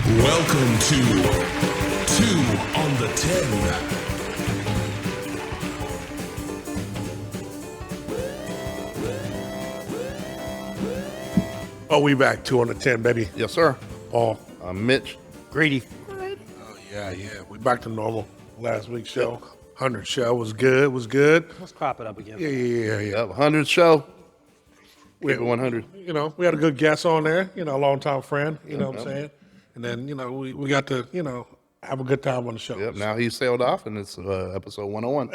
Welcome to 2 on the 10. Oh, we back 2 on the 10, baby. Yes, sir. Oh, I'm Mitch. Grady. oh yeah. We back to normal. Last week's show, 100 show was good. Let's crop it up again. Yeah. Yep, 100 show. We, Keep it 100. We had a good guest on there. A longtime friend. You know what I'm saying? And then we got to have a good time on the show. Yep, now he sailed off, and it's episode 101.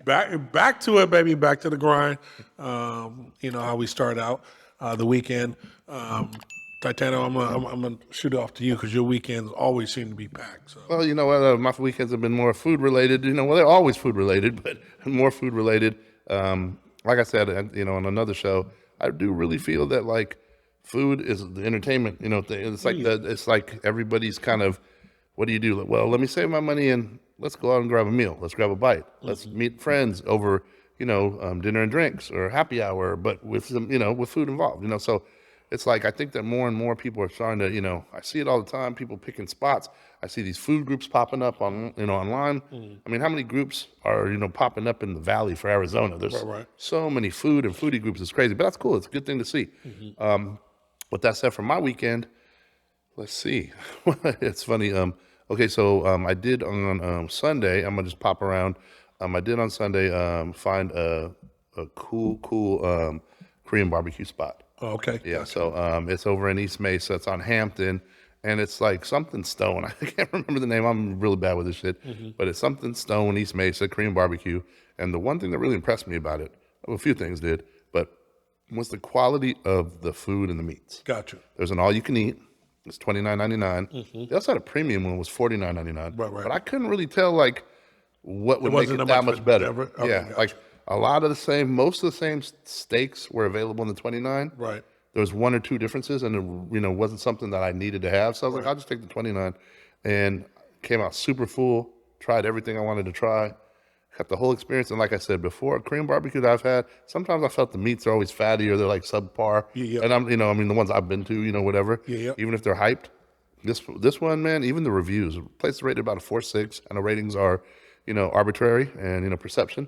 Back to it, baby. Back to the grind. How we start out the weekend. Titano, I'm gonna shoot it off to you because your weekends always seem to be packed. So. Well, you know what? My weekends have been more food related. They're always food related, but more food related. Like I said, on another show, I do really feel that like food is the entertainment. It's like it's like everybody's kind of, what do you do? Well, let me save my money and let's go out and grab a meal. Let's grab a bite. Let's meet friends over, dinner and drinks or happy hour, but with some, with food involved. So it's like I think that more and more people are starting to, I see it all the time. People picking spots. I see these food groups popping up on, online. I mean, how many groups are, popping up in the Valley for Arizona? There's so many food and foodie groups. It's crazy, but that's cool. It's a good thing to see. With that said, for my weekend, let's see. It's funny. Okay, so I did on Sunday. I'm gonna just pop around. I did on Sunday find a cool Korean barbecue spot. Oh, okay. Yeah. Gotcha. So it's over in East Mesa. It's on Hampton, and it's like something Stone. I can't remember the name. I'm really bad with this shit, but it's something Stone, East Mesa, Korean barbecue. And the one thing that really impressed me about it, well, a few things did, but was the quality of the food and the meats. Gotcha. There's an all-you-can-eat. It's $29.99. They also had a premium one, was $49.99. Right. But I couldn't really tell like what would make it that much better. Okay, yeah, gotcha. like a lot of the same, most of the same steaks were available in the 29. Right. There was one or two differences, and it wasn't something that I needed to have. So I was like, I'll just take the 29, and came out super full. Tried everything I wanted to try. Got the whole experience, and like I said before, Korean barbecue that I've had, sometimes I felt the meats are always fatty or they're like subpar. Yeah. And I'm, the ones I've been to, whatever. Yeah. Even if they're hyped, this one, man, even the reviews, the place is rated about a 4.6, and the ratings are, arbitrary and perception.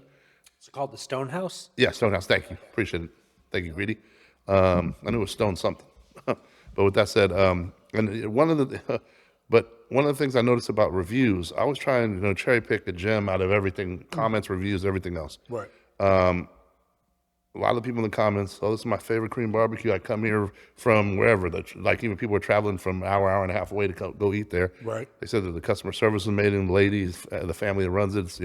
It's called the Stonehouse. Yeah, Stonehouse. Thank you, appreciate it. Thank you, Greedy. I knew it was Stone something, but with that said, and one of the things I noticed about reviews, I was trying to cherry pick a gem out of everything, comments, reviews, everything else. Right. A lot of people in the comments, this is my favorite Korean barbecue. I come here from wherever. Like even people are traveling from an hour and a half away to go eat there. Right. They said that the customer service was amazing. The ladies, the family that runs it's,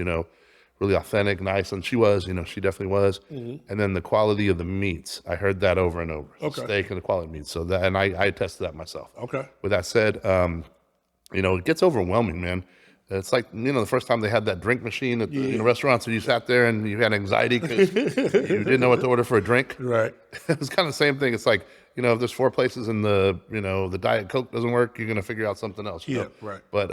really authentic, nice. And she was, she definitely was. And then the quality of the meats, I heard that over and over. Okay. The steak and the quality of meats. So that, and I tested that myself. Okay. With that said, it gets overwhelming, man. It's like, the first time they had that drink machine at the restaurants, and you sat there and you had anxiety because you didn't know what to order for a drink. Right. It was kind of the same thing. It's like, if there's 4 places and the Diet Coke doesn't work, you're going to figure out something else. Yeah, right. But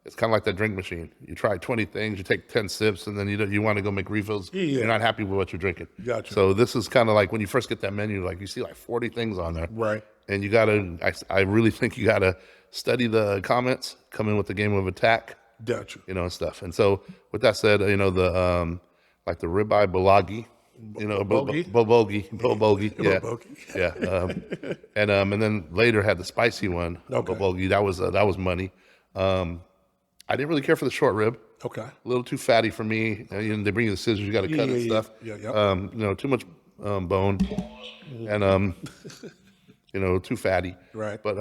it's kind of like that drink machine. You try 20 things, you take 10 sips, and then you want to go make refills. Yeah. You're not happy with what you're drinking. Gotcha. So this is kind of like when you first get that menu, like you see like 40 things on there. Right. And you got to, I really think you got to study the comments, come in with the game of attack. Gotcha. And stuff. And so with that said, the like the ribeye bulgogi, bulgogi, yeah, and then later had the spicy one, bulgogi. That was money. I didn't really care for the short rib. Okay. A little too fatty for me. They bring you the scissors, you got to cut and stuff. Yeah. Too much bone, and too fatty. Right. But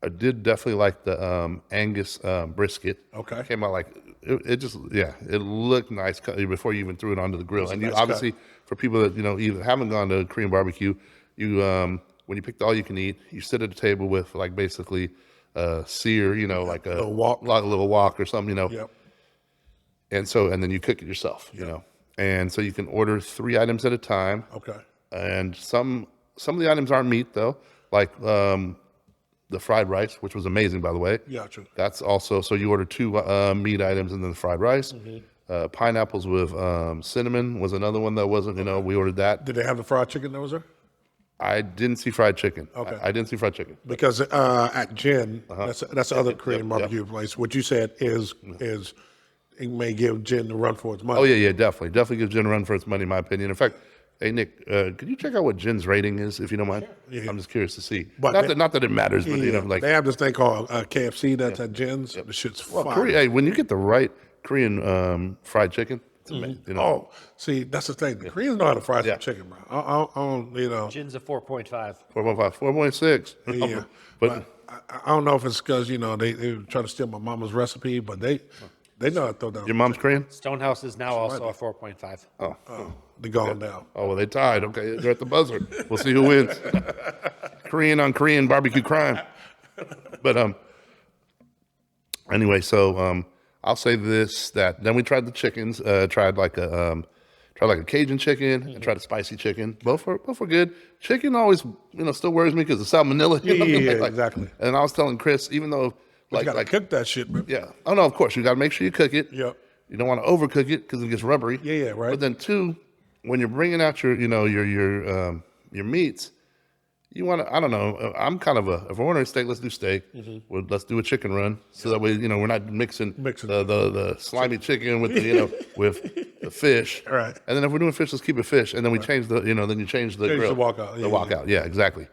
I did definitely like the Angus brisket. Okay. Came out like it just it looked nice before you even threw it onto the grill. And you nice obviously cut. For people that either haven't gone to Korean barbecue, you when you pick the all you can eat, you sit at a table with like basically sear, like a little wok or something, Yep. And then you cook it yourself, and so you can order 3 items at a time. Okay. And some of the items aren't meat though, like the fried rice, which was amazing, by the way. Gotcha. That's also, so you order 2 meat items and then the fried rice. Pineapples with cinnamon was another one that wasn't, we ordered that. Did they have the fried chicken that was there? I didn't see fried chicken. Okay. I didn't see fried chicken. Because at Jin, that's the other Korean yep. barbecue place. What you said is it may give Jin the run for its money. Oh yeah, definitely gives Jin a run for its money, in my opinion. In fact, hey Nick, could you check out what Jin's rating is, if you don't mind? Yeah. I'm just curious to see. But Not that it matters, but like they have this thing called KFC that's at Jin's. The shit's fire. Korea. Hey, when you get the right Korean fried chicken, it's amazing. Oh, see, that's the thing. The Koreans know how to fry some chicken, bro. I don't, Gin's a 4.5. 4.5, 4.6. Yeah, but I don't know if it's because they try to steal my mama's recipe, but they know how to throw down. Your mom's Korean? Stonehouse is now also a 4.5. Oh, They're going down. oh, well, they tied. Okay, they're at the buzzer. We'll see who wins. Korean on Korean barbecue crime. But anyway, so I'll say this: that then we tried the chickens. Tried like a Cajun chicken and tried a spicy chicken. Both were good. Chicken always still worries me because of salmonella. Yeah, exactly. And I was telling Chris, even though You gotta cook that shit, man. yeah, oh no, of course you got to make sure you cook it. Yep. You don't want to overcook it because it gets rubbery. Yeah, right. But then two, when you're bringing out your your meats, you want to, I don't know, I'm kind of if we're ordering steak, let's do steak. Well, let's do a chicken run so that way we're not mixing the slimy chicken with with the fish. Right. And then if we're doing fish, let's keep it fish. And then we change the then you change the grill. the walkout. The walkout. Yeah, exactly.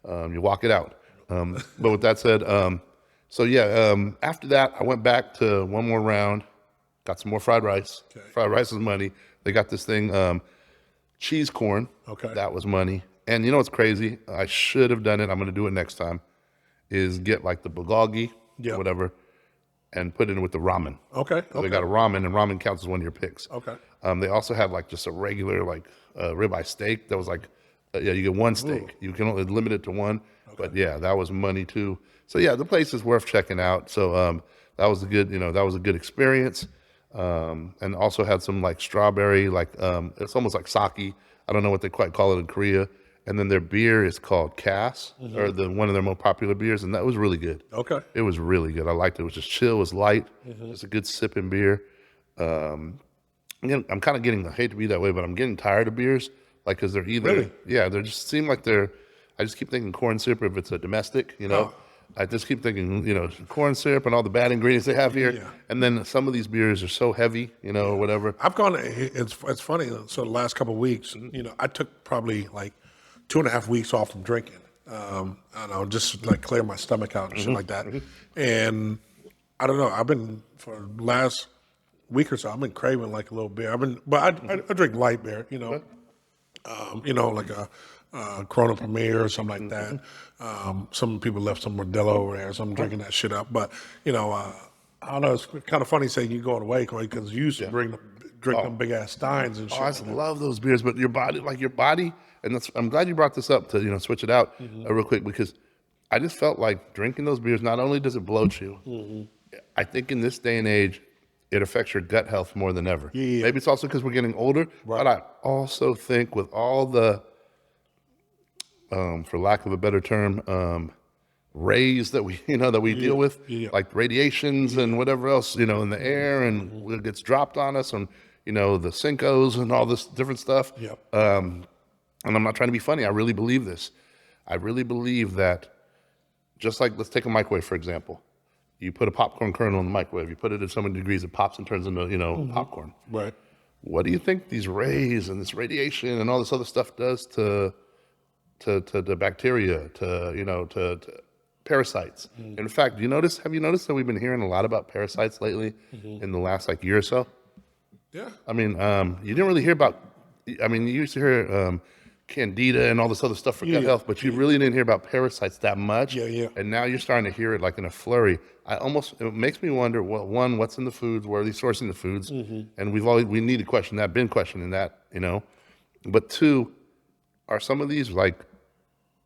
You walk it out. But with that said, after that I went back to one more round, got some more fried rice. Okay. Fried rice is money. They got this thing, cheese corn. Okay. That was money. And you know what's crazy? I should have done it. I'm going to do it next time. Is get like the bulgogi, Yeah. whatever, and put it in with the ramen. Okay. So they got a ramen, and ramen counts as one of your picks. Okay. They also had like just a regular ribeye steak that was like, you get one steak. You can only limit it to one. Okay. But yeah, that was money too. So yeah, the place is worth checking out. So that was a good experience. And also had some like strawberry, it's almost like sake. I don't know what they quite call it in Korea. And then their beer is called Cass, or one of their more popular beers, and that was really good. Okay. It was really good. I liked it. It was just chill. It was light. Just a good sipping beer. Again, I'm kind of getting, I hate to be that way, but I'm getting tired of beers, because they're either, Really? yeah, they just seem like I just keep thinking corn syrup if it's a domestic, Oh. I just keep thinking, corn syrup and all the bad ingredients they have here. Yeah. And then some of these beers are so heavy, or whatever. I've gone. It's funny. So the last couple of weeks, I took probably like 2.5 weeks off from drinking. I don't know, just like clear my stomach out and shit like that. And I don't know. I've been for the last week or so. I've been craving like a little beer. I drink light beer. Like a Corona Premier or something like that. Some people left some Modelo over there, so I'm drinking that shit up. But I don't know. It's kind of funny saying you going away because you used to drink them big ass Steins and shit. I just love those beers, but your body, and I'm glad you brought this up to switch it out real quick, because I just felt like drinking those beers, not only does it bloat you, I think in this day and age, it affects your gut health more than ever. Yeah. Maybe it's also because we're getting older, but I also think with all the, for lack of a better term, rays that we deal with, like radiations and whatever else, in the air, and it gets dropped on us, and the Cincos and all this different stuff. Yep. And I'm not trying to be funny. I really believe this. I really believe that, just like, let's take a microwave, for example. You put a popcorn kernel in the microwave. You put it at so many degrees, it pops and turns into, popcorn. Right. What do you think these rays and this radiation and all this other stuff does to the bacteria, to parasites? In fact, have you noticed that we've been hearing a lot about parasites lately in the last year or so? Yeah. I mean, you didn't really hear about, you used to hear candida and all this other stuff for gut health, but you really didn't hear about parasites that much. Yeah. And now you're starting to hear it in a flurry. It makes me wonder, what's in the foods? Where are they sourcing the foods? And we need to question that, been questioning that, But two, are some of these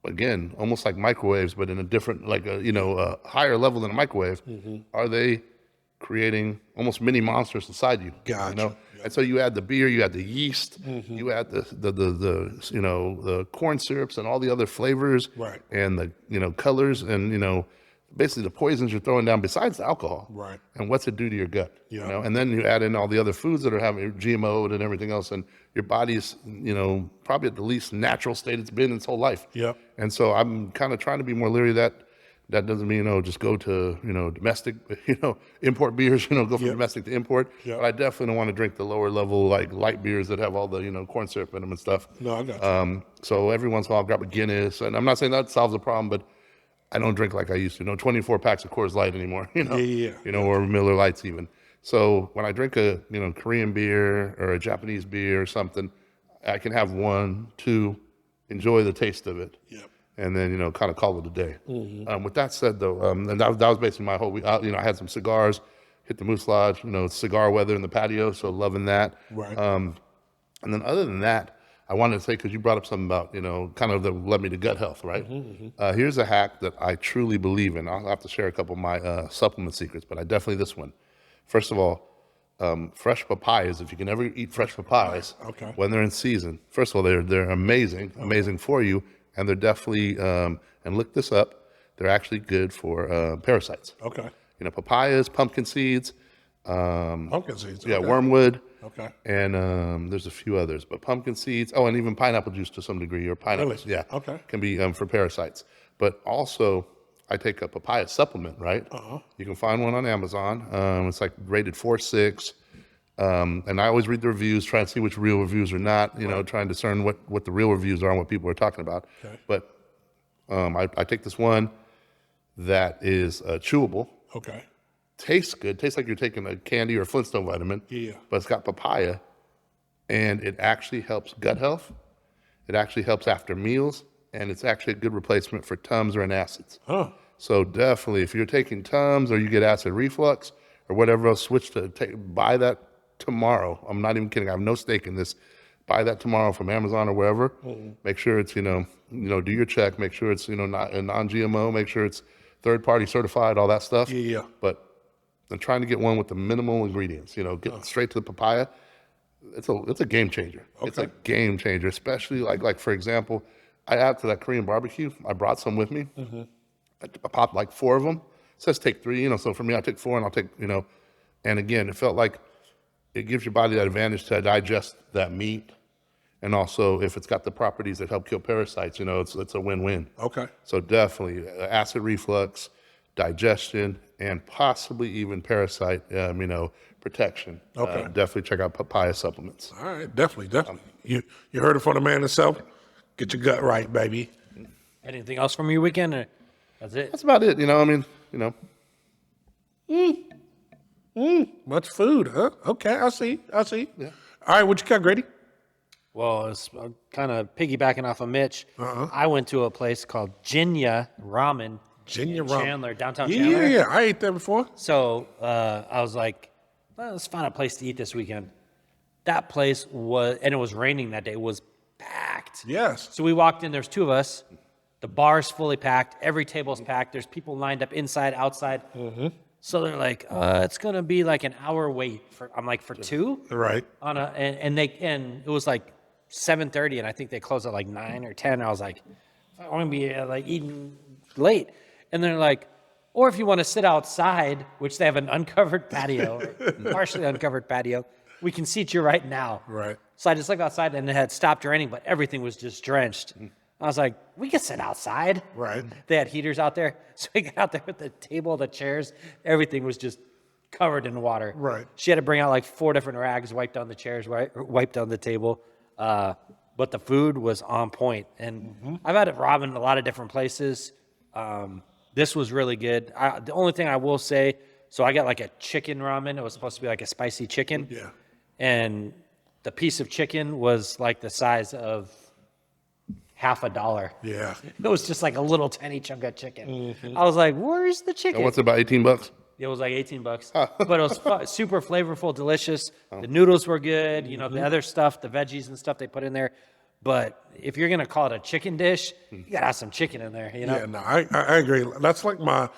again, almost like microwaves, but in a different, a higher level than a microwave? Are they creating almost mini monsters inside you? Gotcha. And so you add the beer, you add the yeast, you add the corn syrups and all the other flavors, Right. and the colors, and basically the poisons you're throwing down besides the alcohol. Right. And what's it do to your gut? Yeah. You know, and then you add in all the other foods that are having GMO'd and everything else, and your body's, you know, probably at the least natural state it's been its whole life. Yeah. And so I'm kind of trying to be more leery of that. That doesn't mean, you know, just go to, you know, domestic, you know, import beers, you know, go from domestic to import. Yep. But I definitely don't want to drink the lower level, like light beers that have all the, you know, corn syrup in them and stuff. No, I got you. So every once in a while I'll grab a Guinness, and I'm not saying that solves the problem, but I don't drink like I used to. You know, 24 packs of Coors Light anymore, you know, Yeah. you know, or Miller Lights even. So when I drink a, you know, Korean beer or a Japanese beer or something, I can have one, two, enjoy the taste of it. Yep. And then, you know, kind of call it a day. With that said, though, and that was basically my whole week. You know, I had some cigars, hit the Moose Lodge, you know, cigar weather in the patio, so loving that. Right. And then other than that, I wanted to say, because you brought up something about, you know, kind of that led me to gut health, right? Here's a hack that I truly believe in. I'll have to share a couple of my supplement secrets, but I definitely this one. First of all, fresh papayas, if you can ever eat fresh papayas Okay. when they're in season. First of all, they're amazing for you. And they're definitely, and look this up, they're actually good for parasites. Okay. You know, papayas, pumpkin seeds, Pumpkin seeds. yeah, Okay. wormwood, Okay. and there's a few others, but pumpkin seeds, oh, and even pineapple juice to some degree, or pineapples, Really? yeah, Okay. can be for parasites. But also, I take a papaya supplement, right? You can find one on Amazon. It's like rated 4.6. And I always read the reviews, try and see which real reviews are not, you know, try and discern what the real reviews are and what people are talking about. Okay. But I take this one that is chewable, Okay. tastes good, tastes like you're taking a candy or a Flintstone vitamin, Yeah. but it's got papaya, and it actually helps gut health. It actually helps after meals, and it's actually a good replacement for Tums or antacids. Huh. So definitely, if you're taking Tums or you get acid reflux or whatever else, switch to buy that tomorrow. I'm not even kidding. I have no stake in this. Buy that tomorrow from Amazon or wherever. Make sure it's, you know, do your check. Make sure it's, you know, not a non-GMO. Make sure it's third-party certified, all that stuff. Yeah. But I'm trying to get one with the minimal ingredients. You know, get straight to the papaya. It's a game changer. It's a Okay. game changer, especially like for example, I add to that Korean barbecue. I brought some with me. I popped like 4 of them. It says take 3, you know. So for me, I took 4, and I'll take, you know. And again, it felt like it gives your body that advantage to digest that meat, and also if it's got the properties that help kill parasites, you know, it's a win-win. Okay. So definitely acid reflux, digestion, and possibly even parasite, you know, protection. Okay. Definitely check out papaya supplements. All right. Definitely. You heard it from the man himself. Get your gut right, baby. Anything else from your weekend? Or that's it. That's about it. You know, I mean, you know, Much food, huh? Okay, I see. Yeah. All right, what you got, Grady? Well, it's kind of piggybacking off of Mitch. I went to a place called Jinya Ramen. Jinya in Ramen. Chandler, downtown Yeah, Chandler. yeah. I ate there before. So I was like, well, let's find a place to eat this weekend. That place was, and it was raining that day, was packed. Yes. So we walked in, there's 2 of us. The bar's fully packed. Every table's packed. There's people lined up inside, outside. So they're like, it's going to be like an hour wait. I'm like, for 2? Right. And it was like 7:30, and I think they closed at like 9 or 10. I was like, I'm going to be like eating late. And they're like, or if you want to sit outside, which they have an uncovered patio, partially uncovered patio, we can seat you right now. Right. So I just looked outside, and it had stopped raining, but everything was just drenched. I was like, we can sit outside. Right. They had heaters out there. So we got out there with the table, the chairs, everything was just covered in water. Right. She had to bring out like 4 different rags, wipe down the chairs, wipe down the table. But the food was on point. And I've had ramen in a lot of different places. This was really good. The only thing I will say, so I got like a chicken ramen. It was supposed to be like a spicy chicken. Yeah. And the piece of chicken was like the size of half a dollar. Yeah. It was just like a little tiny chunk of chicken. I was like, where's the chicken? and what's it, about $18? It was like $18, but it was super flavorful, delicious. The noodles were good. You know, the other stuff, the veggies and stuff they put in there. But if you're gonna call it a chicken dish, you gotta have some chicken in there. You know? Yeah, no, I agree. That's like my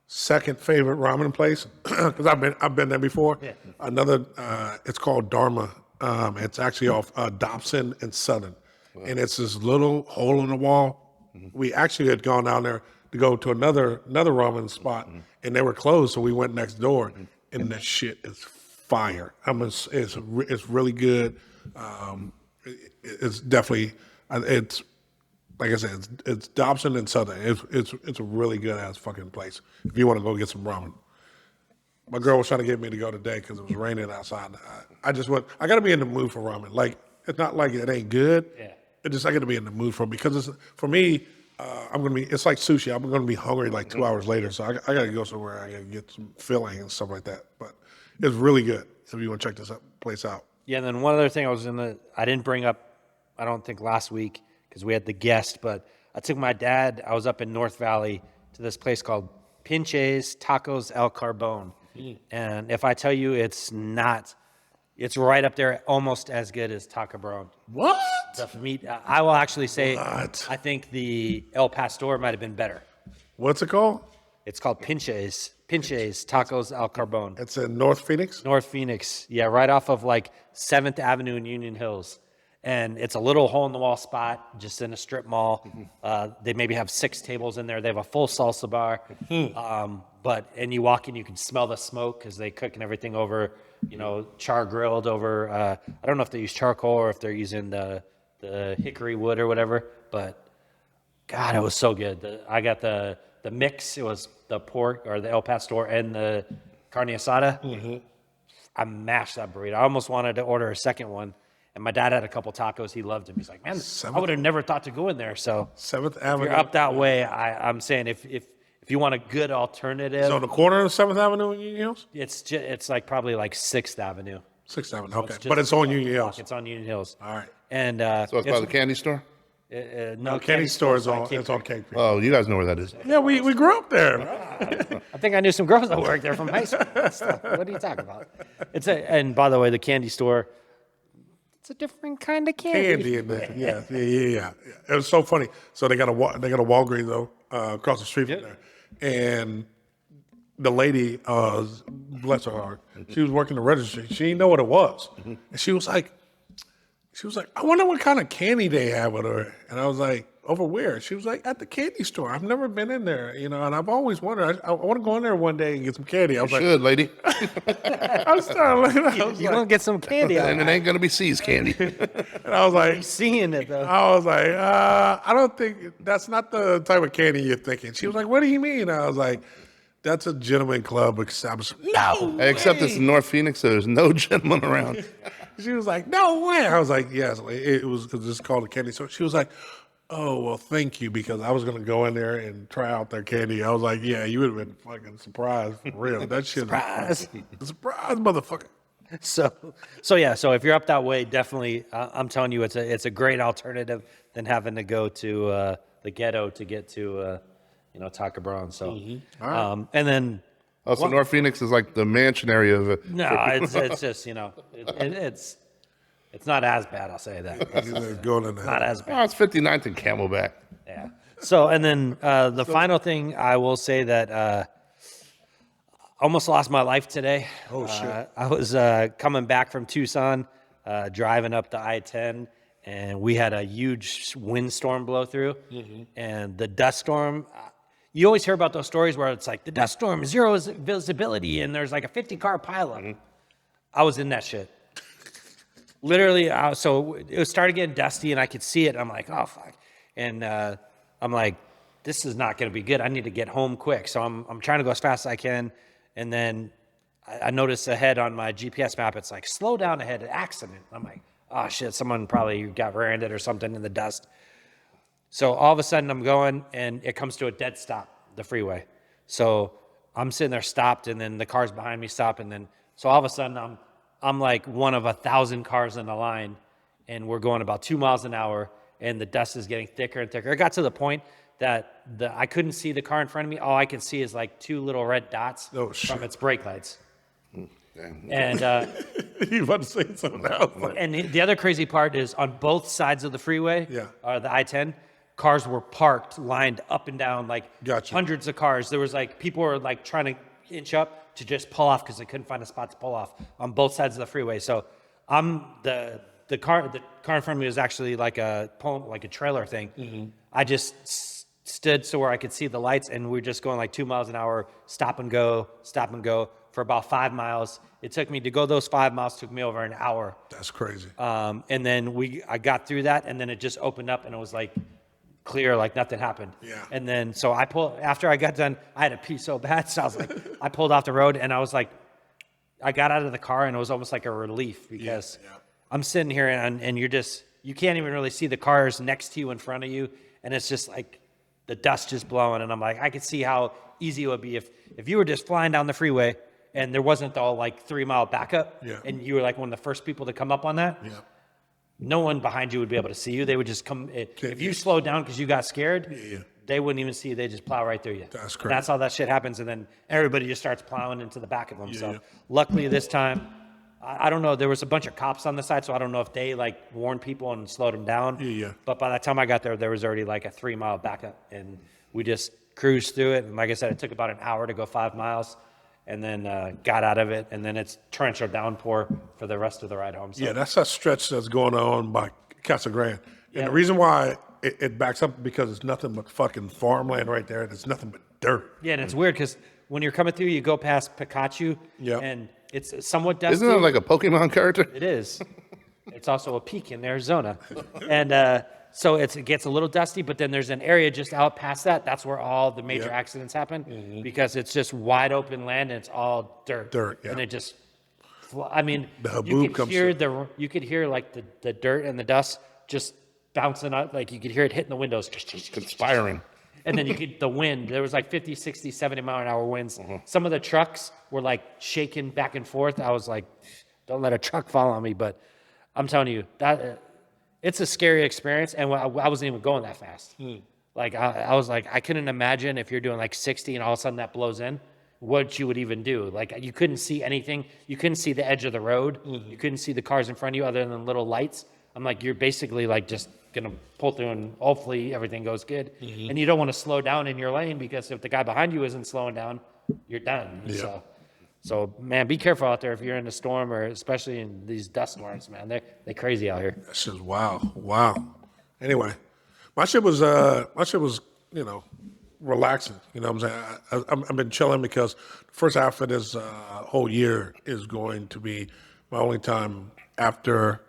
second favorite ramen place because I've been there before. Yeah. Another, it's called Dharma. It's actually off Dobson and Southern, and it's this little hole in the wall. We actually had gone down there to go to another ramen spot, and they were closed, so we went next door, and that shit is fire. It's really good. It's definitely it's like I said, it's Dobson and Southern. It's a really good ass fucking place if you want to go get some ramen. My girl was trying to get me to go today because it was raining outside. I just went. I got to be in the mood for ramen. Like it's not like it ain't good. Yeah. It just I got to be in the mood for it because it's for me. I'm gonna be. It's like sushi. I'm gonna be hungry like 2 hours later. So I got to go somewhere. I got to get some filling and stuff like that. But it's really good. So if you want to check this place out. Yeah, and then one other thing I didn't bring up, I don't think last week because we had the guest, but I took my dad. I was up in North Valley to this place called Pinche's Tacos El Carbone. And if I tell you it's right up there, almost as good as Taco Brown. What? The meat, I will actually say, What? I think the El Pastor might have been better. What's it called? It's called Pinche's Tacos El Carbone. It's in North Phoenix. North Phoenix, yeah, right off of like 7th Avenue in Union Hills. And it's a little hole-in-the-wall spot just in a strip mall. They maybe have 6 tables in there. They have a full salsa bar. And you walk in, you can smell the smoke because they cook and everything over, char grilled over. I don't know if they use charcoal or if they're using the hickory wood or whatever. But God, it was so good. I got the mix. It was the pork or the El Pastor and the carne asada. I mashed that burrito. I almost wanted to order a second one. And my dad had a couple tacos. He loved them. He's like, man, I would have never thought to go in there. So 7th Avenue. if you're up that way, I'm saying if you want a good alternative, So on the corner of 7th Avenue in Union Hills? it's like probably like 6th Avenue. 6th Avenue, okay. But it's on Union Hills. It's on Union Hills. All right. And So it's by the candy store? no, Candy store is on, Cape it's on Creek. Cape Creek. Oh, you guys know where that is. Yeah, we grew up there. I think I knew some girls that worked there from high school. What are you talking about? And by the way, the candy store, it's a different kind of Candy in there. Yeah. It was so funny. So they got a Walgreens though across the street from there, and the lady, bless her heart, she was working the registry. She didn't know what it was, and she was like, I wonder what kind of candy they have with her. And I was like, over where? She was like, at the candy store. I've never been in there, and I've always wondered. I want to go in there one day and get some candy. I was like, Should, lady. I was starting looking. I was You're like, gonna get some candy. And it ain't going to be C's candy. and I was like, Seeing it though. I was like, I don't think that's not the type of candy you're thinking. She was like, what do you mean? I was like, that's a gentleman club establishment. No, Except way. it's in North Phoenix, so there's no gentleman around. She was like, no way. I was like, yes, it was because it's called a candy store. She was like, oh, well, thank you, because I was going to go in there and try out their candy. I was like, yeah, you would have been fucking surprised for real. That shit. Surprise. Surprise, motherfucker. So if you're up that way, definitely, I'm telling you, it's a great alternative than having to go to the ghetto to get to Taco Brown. So, and then So North Phoenix is like the mansion area of it. no, it's just it's not as bad. I'll say that. It's Going in there. not as bad. Oh, it's 59th and Camelback. Yeah. So and then the final thing I will say that I almost lost my life today. Oh, shit. I was coming back from Tucson, driving up the I-10, and we had a huge windstorm blow through, and the dust storm. You always hear about those stories where it's like the dust storm, zero visibility, and there's like a 50-car pileup. I was in that shit. Literally, so it started getting dusty, and I could see it. I'm like, oh, fuck. And I'm like, this is not going to be good. I need to get home quick. So I'm trying to go as fast as I can. And then I noticed ahead on my GPS map, it's like, slow down ahead, accident. I'm like, oh, shit, someone probably got rear-ended or something in the dust. So all of a sudden I'm going, and it comes to a dead stop, the freeway. So I'm sitting there stopped, and then the cars behind me stop. And then, so all of a sudden I'm like one of 1,000 cars in the line, and we're going about 2 miles an hour, and the dust is getting thicker and thicker. It got to the point that I couldn't see the car in front of me. All I could see is like 2 little red dots from its brake lights. And You about to say something else? and the other crazy part is on both sides of the freeway, the I-10, cars were parked, lined up and down, like Gotcha. hundreds of cars. There was like people were like trying to inch up to just pull off because they couldn't find a spot to pull off on both sides of the freeway. So I'm the car in front of me was actually like a trailer thing. I just stood so where I could see the lights, and we were just going like 2 miles an hour, stop and go for about 5 miles. It took me to go those 5 miles, took me over an hour. That's crazy. And then I got through that, and then it just opened up, and it was like clear, like nothing happened. Yeah. And then so after I got done, I had to pee so bad, so I was like, I pulled off the road, and I was like, I got out of the car, and it was almost like a relief because I'm sitting here, and you can't even really see the cars next to you, in front of you, and it's just like the dust just blowing, and I'm like, I could see how easy it would be if you were just flying down the freeway and there wasn't the like 3 mile backup, and you were like one of the first people to come up on that. Yeah. No one behind you would be able to see you. They would just come. If you slowed down because you got scared, they wouldn't even see you. They just plow right through you. That's crazy. That's how that shit happens, and then everybody just starts plowing into the back of them. So luckily this time, I don't know. There was a bunch of cops on the side, so I don't know if they like warned people and slowed them down. But by the time I got there was already like a 3 mile backup, and we just cruised through it. And like I said, it took about an hour to go 5 miles, and then got out of it. And then it's torrential downpour for the rest of the ride home. So. Yeah, that's that stretch that's going on by Casa Grande. And the reason why it backs up because it's nothing but fucking farmland right there. It's nothing but dirt. Yeah, and it's weird because when you're coming through, you go past Pikachu, and it's somewhat dusty. Isn't that like a Pokemon character? It is. It's also a peak in Arizona. And so it gets a little dusty, but then there's an area just out past that. That's where all the major accidents happen because it's just wide open land and it's all dirt. And it just, I mean, you could hear like the dirt and the dust just bouncing out. Like you could hear it hitting the windows. Conspiring. And then you get the wind. There was like 50, 60, 70 mile an hour winds. Some of the trucks were like shaking back and forth. I was like, don't let a truck fall on me. But I'm telling you, that it's a scary experience. And I wasn't even going that fast. Like, I was like, I couldn't imagine if you're doing like 60 and all of a sudden that blows in, what you would even do. Like, you couldn't see anything. You couldn't see the edge of the road. You couldn't see the cars in front of you other than little lights. I'm like, you're basically like just going to pull through and hopefully everything goes good. And you don't want to slow down in your lane because if the guy behind you isn't slowing down, you're done. So man, be careful out there if you're in a storm or especially in these dust storms, man. They're crazy out here. That's just wow. Anyway, my shit was relaxing. You know what I'm saying? I've been chilling because the first half of this whole year is going to be my only time after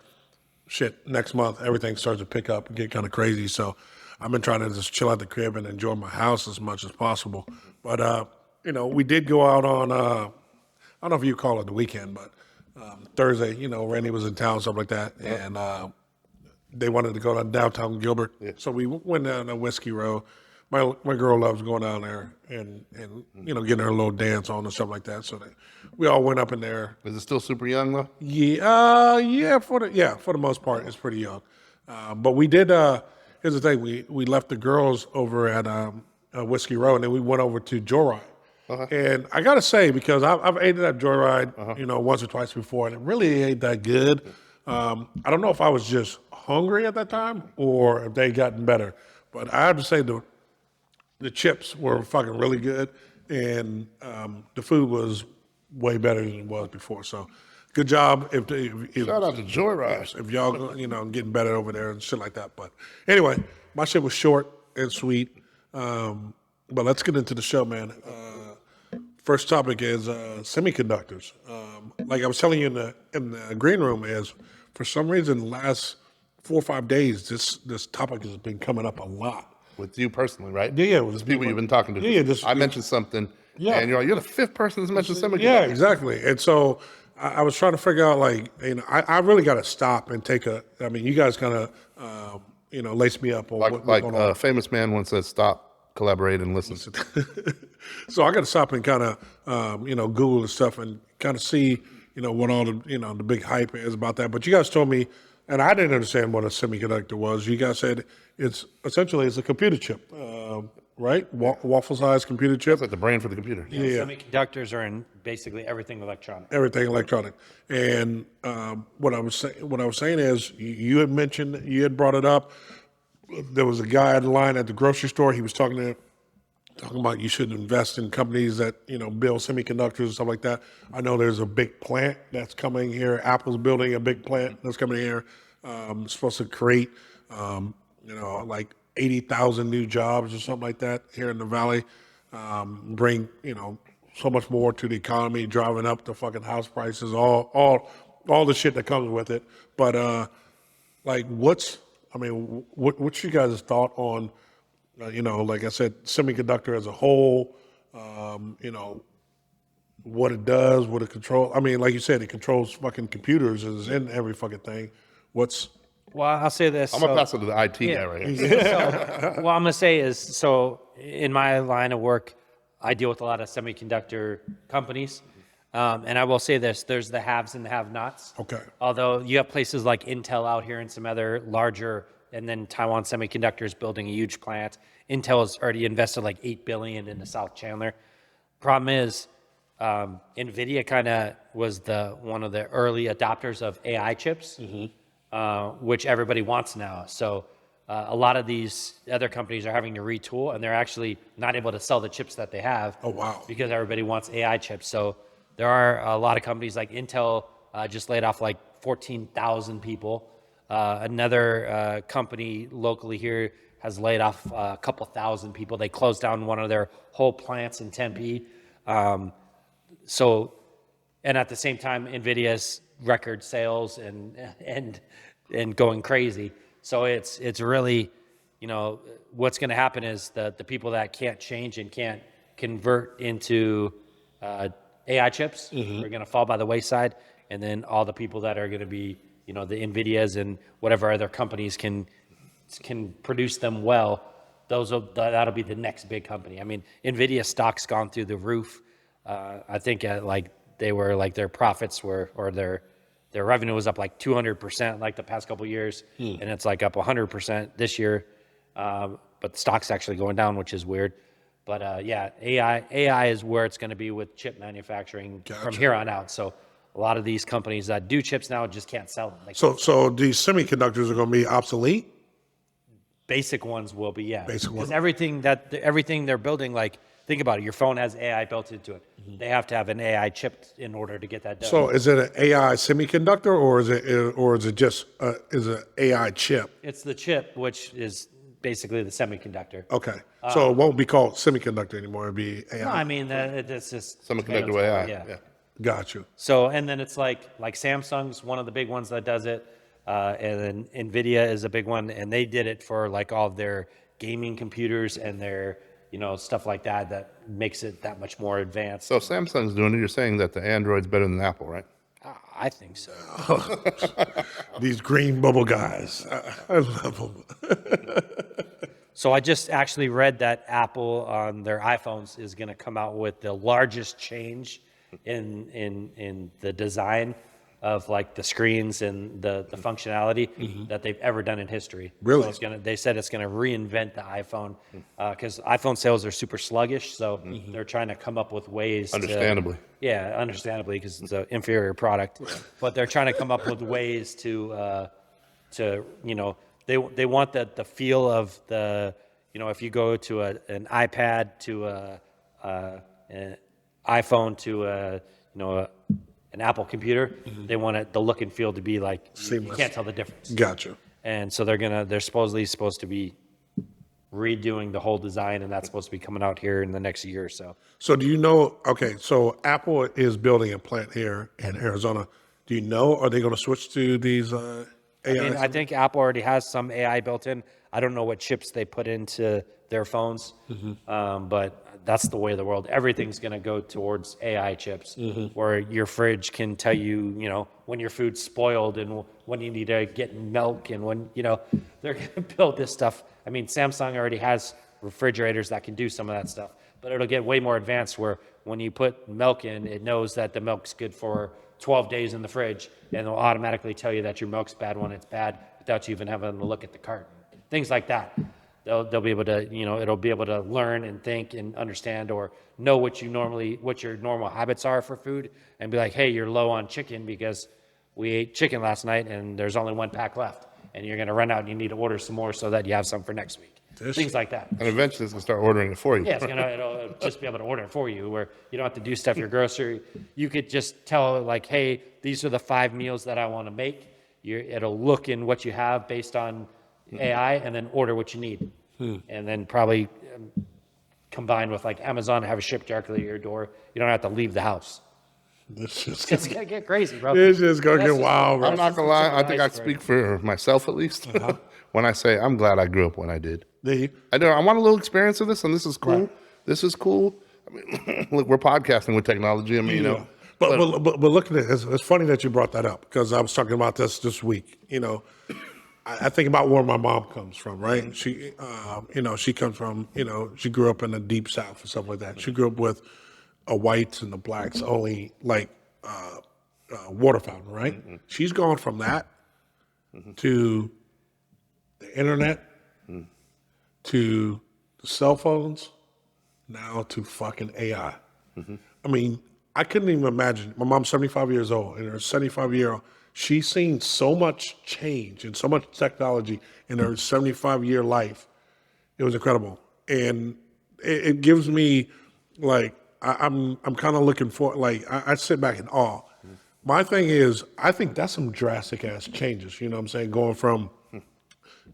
next month. Everything starts to pick up and get kind of crazy. So I've been trying to just chill at the crib and enjoy my house as much as possible. But we did go out on I don't know if you call it the weekend, but Thursday, Randy was in town, stuff like that, and they wanted to go to downtown Gilbert. So we went down to Whiskey Row. My girl loves going down there and getting her a little dance on and stuff like that. So we all went up in there. Is it still super young though? Yeah, for the most part, it's pretty young. But we did. Here's the thing: we left the girls over at Whiskey Row, and then we went over to Joyride. And I gotta say, because I've ate at Joyride, once or twice before, and it really ain't that good. I don't know if I was just hungry at that time or if they gotten better, but I have to say the chips were fucking really good, and the food was way better than it was before. So, good job. If Shout out to Joyride. If y'all getting better over there and shit like that. But anyway, my shit was short and sweet. But let's get into the show, man. First topic is semiconductors. Like I was telling you in the green room, is for some reason the last 4 or 5 days this topic has been coming up a lot. With you personally, right? Yeah. With people you've been talking to. Yeah. I mentioned something, and you're like, you're the fifth person that's mentioned semiconductors. Yeah, exactly. And so I was trying to figure out, like, I really got to stop and take you guys kind of, lace me up on what's going on. A famous man once said, stop, collaborate, and listen. So I got to stop and kind of, Google and stuff and kind of see, what all the, the big hype is about that. But you guys told me, and I didn't understand what a semiconductor was. You guys said it's a computer chip, right? Waffle-sized computer chip. It's like the brain for the computer. Yeah. Semiconductors are in basically everything electronic. Everything electronic. And what I was saying is, you had brought it up. There was a guy in line at the grocery store. He was talking about you should invest in companies that build semiconductors and stuff like that. I know there's a big plant that's coming here. Apple's building a big plant that's coming here. It's supposed to create, like 80,000 new jobs or something like that here in the valley. Bring so much more to the economy, driving up the fucking house prices, all the shit that comes with it. But like, what's you guys' thought on, like I said, semiconductor as a whole? What it does, what it controls. I mean, like you said, it controls fucking computers. Is in every fucking thing. Well, I'll say this. I'm gonna pass it to the IT guy right here. What I'm going to say is, so in my line of work, I deal with a lot of semiconductor companies. And I will say this, there's the haves and the have-nots. Okay. Although you have places like Intel out here and some other larger, and then Taiwan Semiconductor is building a huge plant. Intel has already invested like $8 billion into South Chandler. Problem is, NVIDIA kind of was one of the early adopters of AI chips, which everybody wants now. So a lot of these other companies are having to retool, and they're actually not able to sell the chips that they have. Oh, wow. Because everybody wants AI chips. So there are a lot of companies like Intel just laid off like 14,000 people. Another company locally here has laid off a couple thousand people. They closed down one of their whole plants in Tempe. And at the same time, NVIDIA's record sales and going crazy. So it's really, what's going to happen is the people that can't change and can't convert into AI chips are going to fall by the wayside, and then all the people that are going to be, the NVIDIAs and whatever other companies can produce them well, that'll be the next big company. I mean, NVIDIA stock's gone through the roof. I think their profits were, or their revenue was up like 200% like the past couple of years, and it's like up 100% this year. But the stock's actually going down, which is weird. But AI is where it's going to be with chip manufacturing from here on out. So a lot of these companies that do chips now just can't sell them. So these semiconductors are going to be obsolete? Basic ones will be, yeah. Basic ones. Because everything they're building, like, think about it. Your phone has AI built into it. They have to have an AI chip in order to get that done. So is it an AI semiconductor, or is it just is an AI chip? It's the chip, which is basically the semiconductor. Okay. So it won't be called semiconductor anymore. It'll be AI. No, I mean, it's just Semiconductor AI. Yeah. Got you. So, and then it's like Samsung's one of the big ones that does it. And then NVIDIA is a big one. And they did it for like all of their gaming computers and their, stuff like that makes it that much more advanced. So Samsung's doing it. You're saying that the Android's better than Apple, right? I think so. These green bubble guys. I love them. So I just actually read that Apple on their iPhones is going to come out with the largest change in the design of like the screens and the functionality that they've ever done in history. Really? So they said it's going to reinvent the iPhone because iPhone sales are super sluggish. So they're trying to come up with ways. Understandably. Understandably, because it's an inferior product. But they're trying to come up with ways to they want the feel of the, if you go to an iPad to an iPhone to an Apple computer, they want the look and feel to be like you can't tell the difference. Gotcha. And so they're supposed to be redoing the whole design, and that's supposed to be coming out here in the next year or so. So do you know? Okay, so Apple is building a plant here in Arizona. Do you know? Are they going to switch to these AI? I think Apple already has some AI built in. I don't know what chips they put into their phones, but that's the way of the world. Everything's going to go towards AI chips, where your fridge can tell you, when your food's spoiled and when you need to get milk, and when, they're going to build this stuff. I mean, Samsung already has refrigerators that can do some of that stuff, but it'll get way more advanced where when you put milk in, it knows that the milk's good for 12 days in the fridge, and it'll automatically tell you that your milk's bad when it's bad without you even having to look at the carton. Things like that. They'll be able to, it'll be able to learn and think and understand or know what your normal habits are for food, and be like, hey, you're low on chicken because we ate chicken last night and there's only one pack left, and you're going to run out and you need to order some more so that you have some for next week. Things like that. And eventually it's going to start ordering it for you. Yeah, it'll just be able to order it for you, where you don't have to do stuff your grocery. You could just tell, like, hey, these are the 5 meals that I want to make. It'll look in what you have based on, AI, and then order what you need, and then probably combined with like Amazon, have it shipped directly to your door. You don't have to leave the house. This just It's gonna get crazy, bro. it's just gonna That's get just- wild, bro. I'm not gonna lie. I think I speak for myself at least when I say I'm glad I grew up when I did. There you- I know I want a little experience of this, and this is cool. Right. This is cool. I mean, look, we're podcasting with technology. I mean, you know, But look at it. It's funny that you brought that up because I was talking about this week. You know, I think about where my mom comes from, right? She, she comes from, she grew up in the deep South and stuff like that. She grew up with a whites and the blacks only like water fountain, right? She's gone from that to the internet to the cell phones now to fucking AI. I mean, I couldn't even imagine. My mom's 75 years old, and her 75-year-old, she's seen so much change and so much technology in her 75-year life. It was incredible, and it gives me like I'm kind of looking for like I sit back in awe. My thing is, I think that's some drastic ass changes. You know what I'm saying? Going from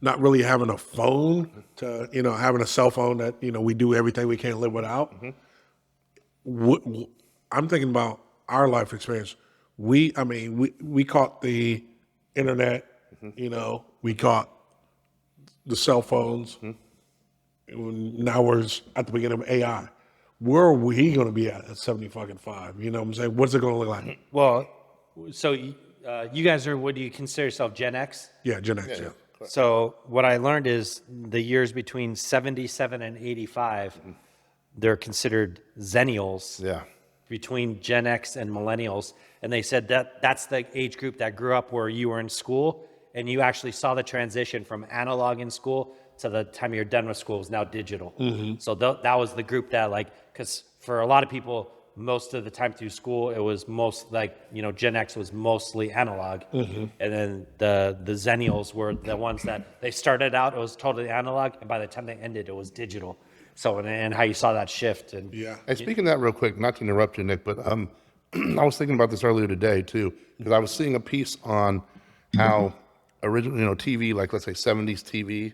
not really having a phone to having a cell phone that we do everything we can't live without. I'm thinking about our life experience. We caught the internet, we caught the cell phones. Now we're at the beginning of AI. Where are we going to be at 75? You know what I'm saying? What's it going to look like? Well, so you guys are, what do you consider yourself, Gen X? Yeah, Gen X, yeah. So what I learned is the years between 77 and 85, they're considered Zennials. yeah. Between Gen X and millennials, and they said that that's the age group that grew up where you were in school and you actually saw the transition from analog in school to the time you're done with school is now digital. So that was the group that because for a lot of people, most of the time through school, it was most Gen X was mostly analog, and then the Zennials were the ones that they started out, it was totally analog, and by the time they ended, it was digital. So, and how you saw that shift. And Yeah. Hey, speaking of that real quick, not to interrupt you, Nick, but I was thinking about this earlier today too, because I was seeing a piece on how original, TV, like let's say 70s TV,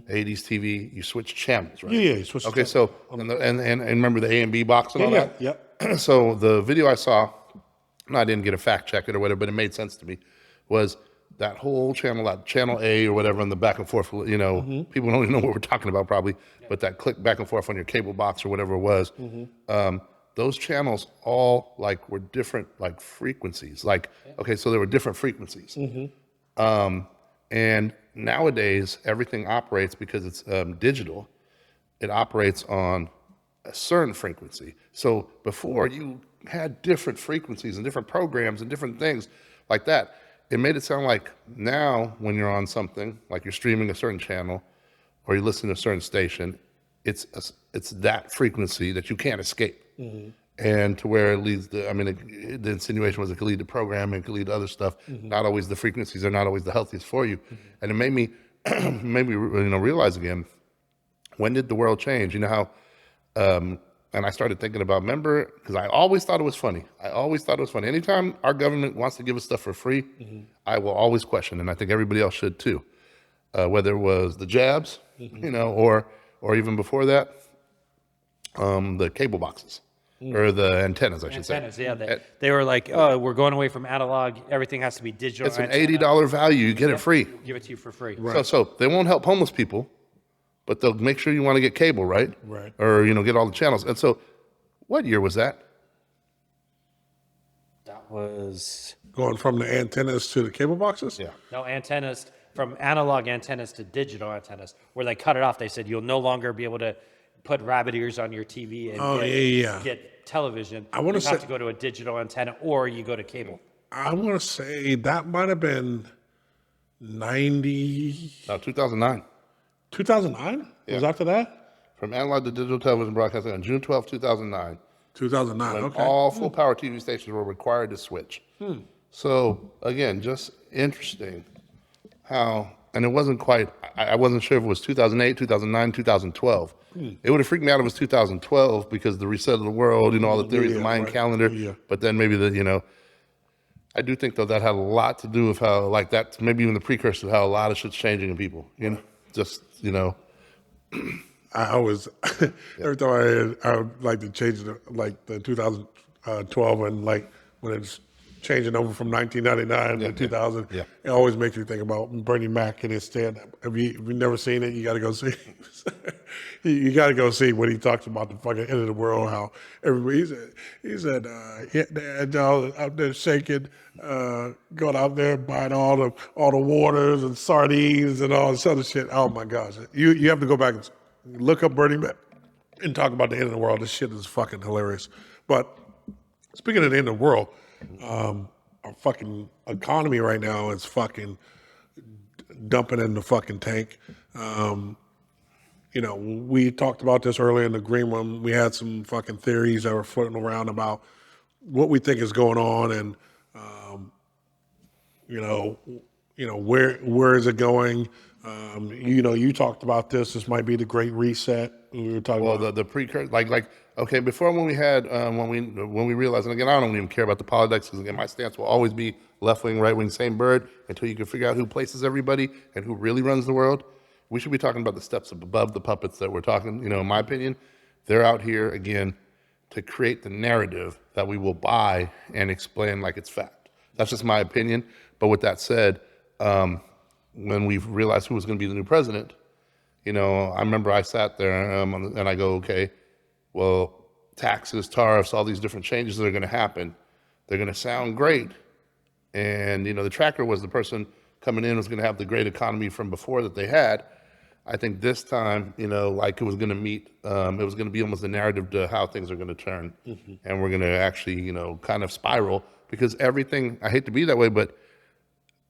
80s TV, you switch channels, right? Yeah, you switch Okay, channels. so and remember the A and B box and all Yeah, that? yeah. So the video I saw, and I didn't get a fact check it or whatever, but it made sense to me, was that whole channel, that channel A or whatever, and the back and forth, people don't even know what we're talking about probably, but that click back and forth on your cable box or whatever it was, those channels all were different frequencies. Okay, so there were different frequencies. And nowadays everything operates because it's digital. It operates on a certain frequency. So before you had different frequencies and different programs and different things like that. It made it sound like now when you're on something, like you're streaming a certain channel or you're listening to a certain station, it's that frequency that you can't escape. And to where it leads the insinuation was it could lead to programming, it could lead to other stuff. Not always the frequencies are not always the healthiest for you. And it made me realize again, when did the world change? You know how and I started thinking about, remember, because I always thought it was funny. Anytime our government wants to give us stuff for free, I will always question, and I think everybody else should too. Whether it was the jabs, or even before that, the cable boxes or the antennas, I should antennas, say. yeah, they were like, oh, we're going away from analog. Everything has to be digital. It's an $80 value. You get it free. Give it to you for free. So they won't help homeless people, but they'll make sure you want to get cable, right? Right. Or, get all the channels. And so what year was that? That was Going from the antennas to the cable boxes? Yeah. no antennas, from analog antennas to digital antennas, where they cut it off. They said you'll no longer be able to put rabbit ears on your TV and get television. I wanna You have say- to go to a digital antenna or you go to cable. I want to say that might have been 90, No, 2009. 2009? It was after that? From analog to digital television broadcasting on June 12, 2009. 2009, When okay. all full power TV stations were required to switch. So again, just interesting how, and it wasn't quite, I wasn't sure if it was 2008, 2009, 2012. It would have freaked me out if it was 2012 because the reset of the world, all the theories, the Mayan calendar. Yeah. But then maybe I do think though that had a lot to do with how, that's maybe even the precursor to how a lot of shit's changing in people, just, you know, I always, every time I would like to change the 2012 and like when it's changing over from 1999 to 2000, yeah. it always makes me think about Bernie Mac and his stand-up. If you've never seen it, you got to go see it. You got to go see when he talks about the fucking end of the world, how everybody, he said they're all out there shaking, going out there buying all the waters and sardines and all this other shit. Oh my gosh. You have to go back and look up Bernie Mac and talk about the end of the world. This shit is fucking hilarious. But speaking of the end of the world, our fucking economy right now is fucking dumping in the fucking tank. You know, we talked about this earlier in the green room. We had some fucking theories that were floating around about what we think is going on, and you know where is it going? You know, you talked about this. This might be the Great Reset. We were talking about the precursor, like okay, before when we had when we realized, and again, I don't even care about the politics because again, my stance will always be left wing, right wing, same bird until you can figure out who places everybody and who really runs the world. We should be talking about the steps above the puppets that we're talking. You know, in my opinion, they're out here again to create the narrative that we will buy and explain like it's fact. That's just my opinion. But with that said, when we realized who was going to be the new president, you know, I remember I sat there and I go, okay, well, taxes, tariffs, all these different changes that are going to happen, they're going to sound great. And, you know, the tracker was the person coming in was going to have the great economy from before that they had. I think this time, you know, like it was going to meet, it was going to be almost a narrative to how things are going to turn. And we're going to actually, you know, kind of spiral because everything, I hate to be that way, but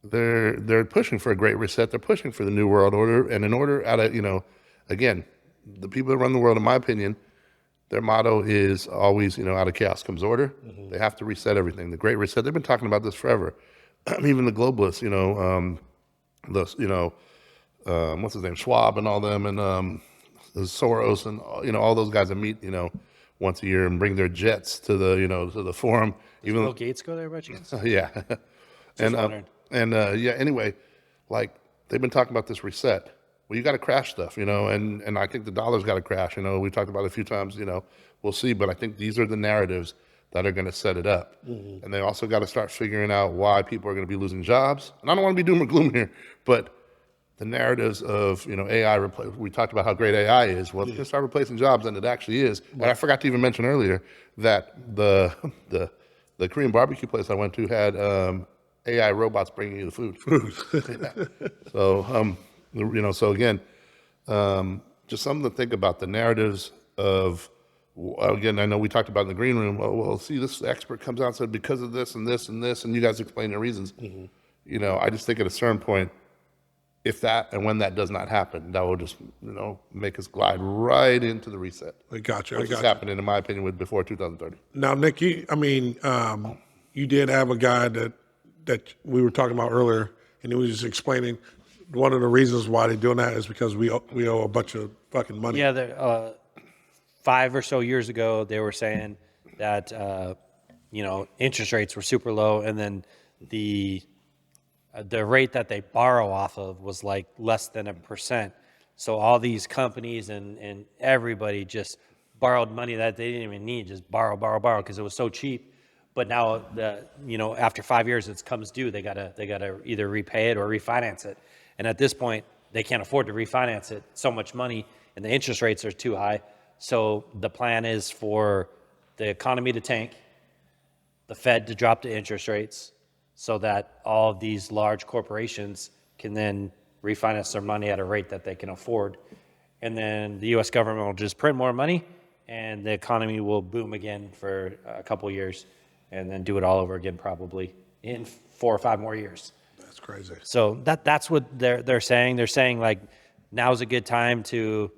they're pushing for a great reset. They're pushing for the new world order. And in order out of, you know, again, the people that run the world, in my opinion, their motto is always, you know, out of chaos comes order. They have to reset everything. The great reset, they've been talking about this forever. Even the globalists, you know, what's his name, Schwab and all them, and Soros and you know all those guys that meet, you know, once a year and bring their jets to the, you know, to the forum. Does Bill Gates go there by chance? Yeah, wondering. Yeah. Anyway, like they've been talking about this reset. Well, you got to crash stuff, you know, and I think the dollar's got to crash. You know, we talked about it a few times. You know, we'll see, but I think these are the narratives that are going to set it up. And they also got to start figuring out why people are going to be losing jobs. And I don't want to be doom or gloom here, but the narratives of, you know, AI, we talked about how great AI is. Well, it's going to start replacing jobs, and it actually is. And I forgot to even mention earlier that the Korean barbecue place I went to had AI robots bringing you the food. Yeah. So, you know, so again, just something to think about, the narratives of, again, I know we talked about in the green room, well, see, this expert comes out and said because of this and this and this, and you guys explain the reasons. You know, I just think at a certain point, if that and when that does not happen, that will just, you know, make us glide right into the reset. I got you. Which is happening, in my opinion, with before 2030. Now, Nick, you did have a guy that we were talking about earlier, and he was just explaining one of the reasons why they're doing that is because we owe a bunch of fucking money. Yeah, 5 or so years ago, they were saying that you know, interest rates were super low, and then the rate that they borrow off of was like less than 1%. So all these companies and everybody just borrowed money that they didn't even need, just borrow because it was so cheap. But now you know, after 5 years it comes due, they gotta either repay it or refinance it. And at this point, they can't afford to refinance it. So much money, and the interest rates are too high. So the plan is for the economy to tank, the Fed to drop the interest rates, so that all of these large corporations can then refinance their money at a rate that they can afford. And then the U.S. government will just print more money, and the economy will boom again for a couple of years, and then do it all over again probably in 4 or 5 more years. That's crazy. So that's what they're saying. They're saying like now's a good time to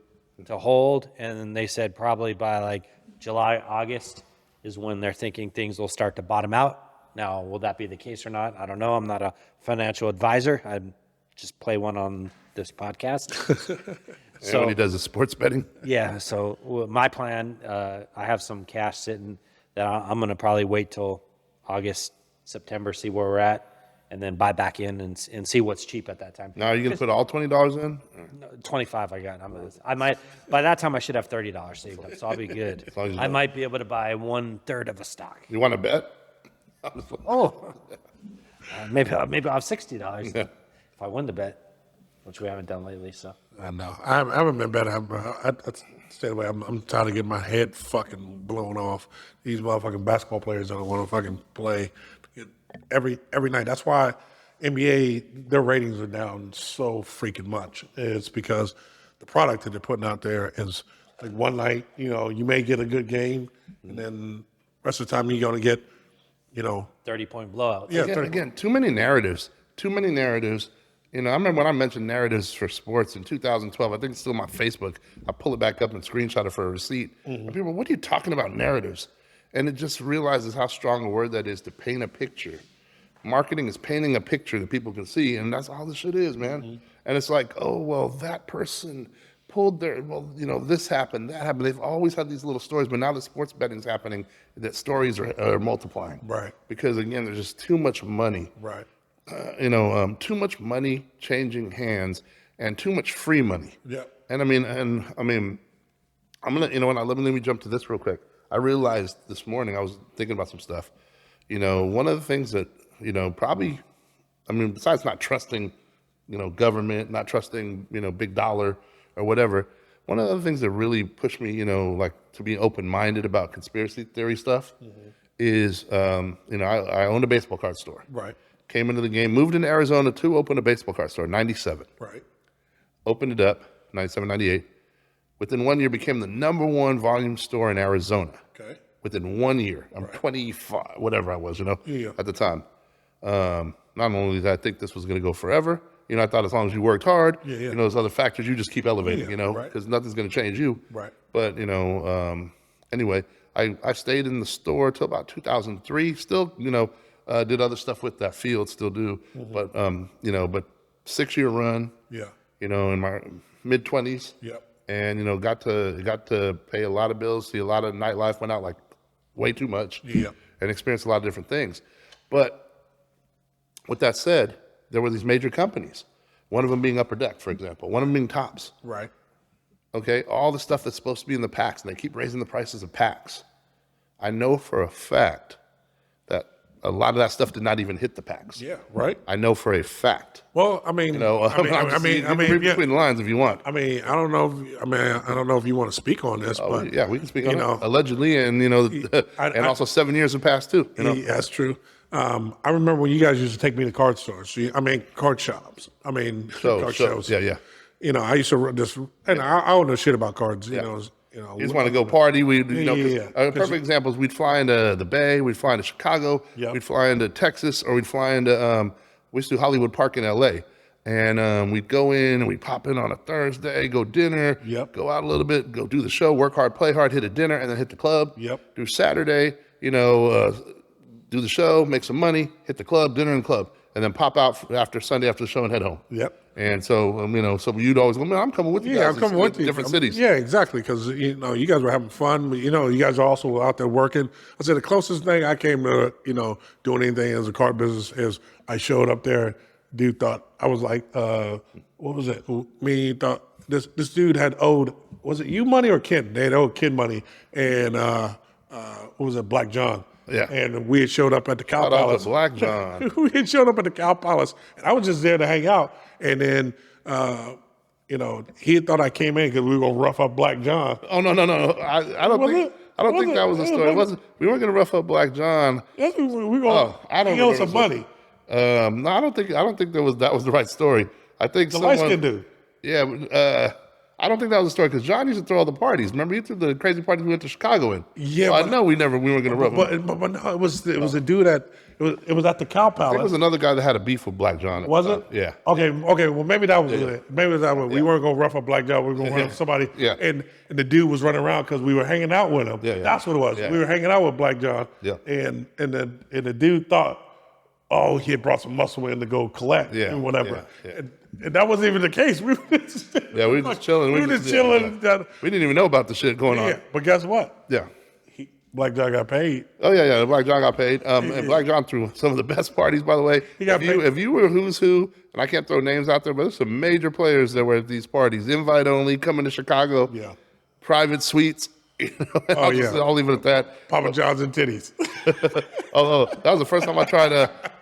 hold, and then they said probably by like July, August is when they're thinking things will start to bottom out. Now, will that be the case or not? I don't know. I'm not a financial advisor. I just play one on this podcast. So when he does the sports betting. Yeah. So my plan, I have some cash sitting that I'm going to probably wait till August, September, see where we're at, and then buy back in and see what's cheap at that time. Now, are you going to put all $20 in? 25 I got. I might by that time I should have $30 saved up, so I'll be good. long as you I know. might be able to buy 1/3 of a stock. You want to bet? Oh, maybe I'll have $60 Yeah. if I win the bet, which we haven't done lately. So I know. I haven't been better. I stay away. I'm tired of getting my head fucking blown off. These motherfucking basketball players don't want to fucking play every night. That's why NBA, their ratings are down so freaking much. It's because the product that they're putting out there is like one night, you may get a good game, and then rest of the time you're going to get, 30-point blowouts. yeah, Again, too many narratives. Too many narratives. I remember when I mentioned narratives for sports in 2012. I think it's still on my Facebook. I pull it back up and screenshot it for a receipt. And people, what are you talking about narratives? And it just realizes how strong a word that is to paint a picture. Marketing is painting a picture that people can see, and that's all this shit is, man. And it's like, oh, well, that person pulled this happened, that happened. They've always had these little stories, but now that sports betting's happening, that stories are multiplying. Right. Because, again, there's just too much money. right. Too much money changing hands and too much free money. Yeah. And I'm gonna, let me jump to this real quick. I realized this morning, I was thinking about some stuff. One of the things that, probably, besides not trusting, government, not trusting, big dollar or whatever, one of the things that really pushed me, to be open-minded about conspiracy theory stuff is, I owned a baseball card store. Right. Came into the game, moved into Arizona to open a baseball card store, 97. Right. Opened it up, 97, 98. Within 1 year, became the #1 volume store in Arizona. Okay. Within 1 year. I'm 25, whatever I was, Yeah. at the time. Not only that, I think this was going to go forever. I thought as long as you worked hard, Yeah. those other factors, you just keep elevating, Yeah, right. because nothing's going to change you. Right. But, anyway, I stayed in the store till about 2003. Still, did other stuff with that field, still do. But, but 6-year run, Yeah. in my mid-20s. Yep. And, got to pay a lot of bills, see a lot of nightlife, went out like way too much. Yep. And experienced a lot of different things. But with that said, there were these major companies, one of them being Upper Deck, for example, one of them being Tops. Right. Okay, all the stuff that's supposed to be in the packs, and they keep raising the prices of packs. I know for a fact that a lot of that stuff did not even hit the packs. Yeah. Right. I know for a fact. Well, I mean, You can read yeah. between the lines if you want. I don't know. I don't know if you want to speak on this, but Yeah, we can speak on know, it. Allegedly, and and also 7 years have passed too. yeah, that's true. I remember when you guys used to take me to card stores. Card shops. Card shows. Yeah. I used to just, and I don't know shit about cards. You You just want to go party. We, Yeah. A perfect example is we'd fly into the Bay, we'd fly into Chicago, Yep. we'd fly into Texas, or we'd fly into, we used to do Hollywood Park in LA. And we'd go in and we'd pop in on a Thursday, go dinner, Yep. go out a little bit, go do the show, work hard, play hard, hit a dinner, and then hit the club. Yep. Do Saturday, do the show, make some money, hit the club, dinner and club, and then pop out after Sunday after the show and head home. Yep. And so, so you'd always go, man, I'm coming with you Yeah, guys. I'm coming with you. Different cities. Yeah, exactly. Because you guys were having fun. But, you guys are also out there working. I said the closest thing I came to doing anything as a car business is I showed up there. Dude thought I was like, what was it? Me thought this dude had owed, was it you money or Ken? They had owed Ken money, and what was it, Black John? Yeah. And we had showed up at the Cow Shout out to Palace. Black John. We had showed up at the Cow Palace, and I was just there to hang out. And then, he thought I came in because we were gonna rough up Black John. Oh no! I don't think that was the story. It wasn't. We weren't going to rough up Black John. Yes, we gonna. I don't he owed remember some money. No, I don't think that was the right story. I think The light skinned dude. Yeah, I don't think that was the story because John used to throw all the parties. Remember, he threw the crazy parties we went to Chicago in. Yeah, so I but- know we weren't going to rough him. But no, it was a dude it was at the Cow I think it Palace. was another guy that had a beef with Black John. Was it? Yeah. Okay. Well, maybe that was it. Maybe it was that one. We weren't gonna rough up Black John. We were gonna run up somebody. Yeah. And the dude was running around because we were hanging out with him. Yeah. That's what it was. Yeah. We were hanging out with Black John. Yeah. And the dude thought, oh, he had brought some muscle in to go collect and whatever. Yeah. And that wasn't even the case. We were just, Yeah, we were just chilling. We were just chilling. We didn't even know about the shit going Yeah. on. But guess what? Yeah. Black John got paid. Oh yeah. Black John got paid. And Black John threw some of the best parties, by the way. He got paid. If you were who's who, and I can't throw names out there, but there's some major players that were at these parties. Invite only, coming to Chicago. Yeah. Private suites. I'll leave it at that. Papa John's and titties. That was the first time I tried.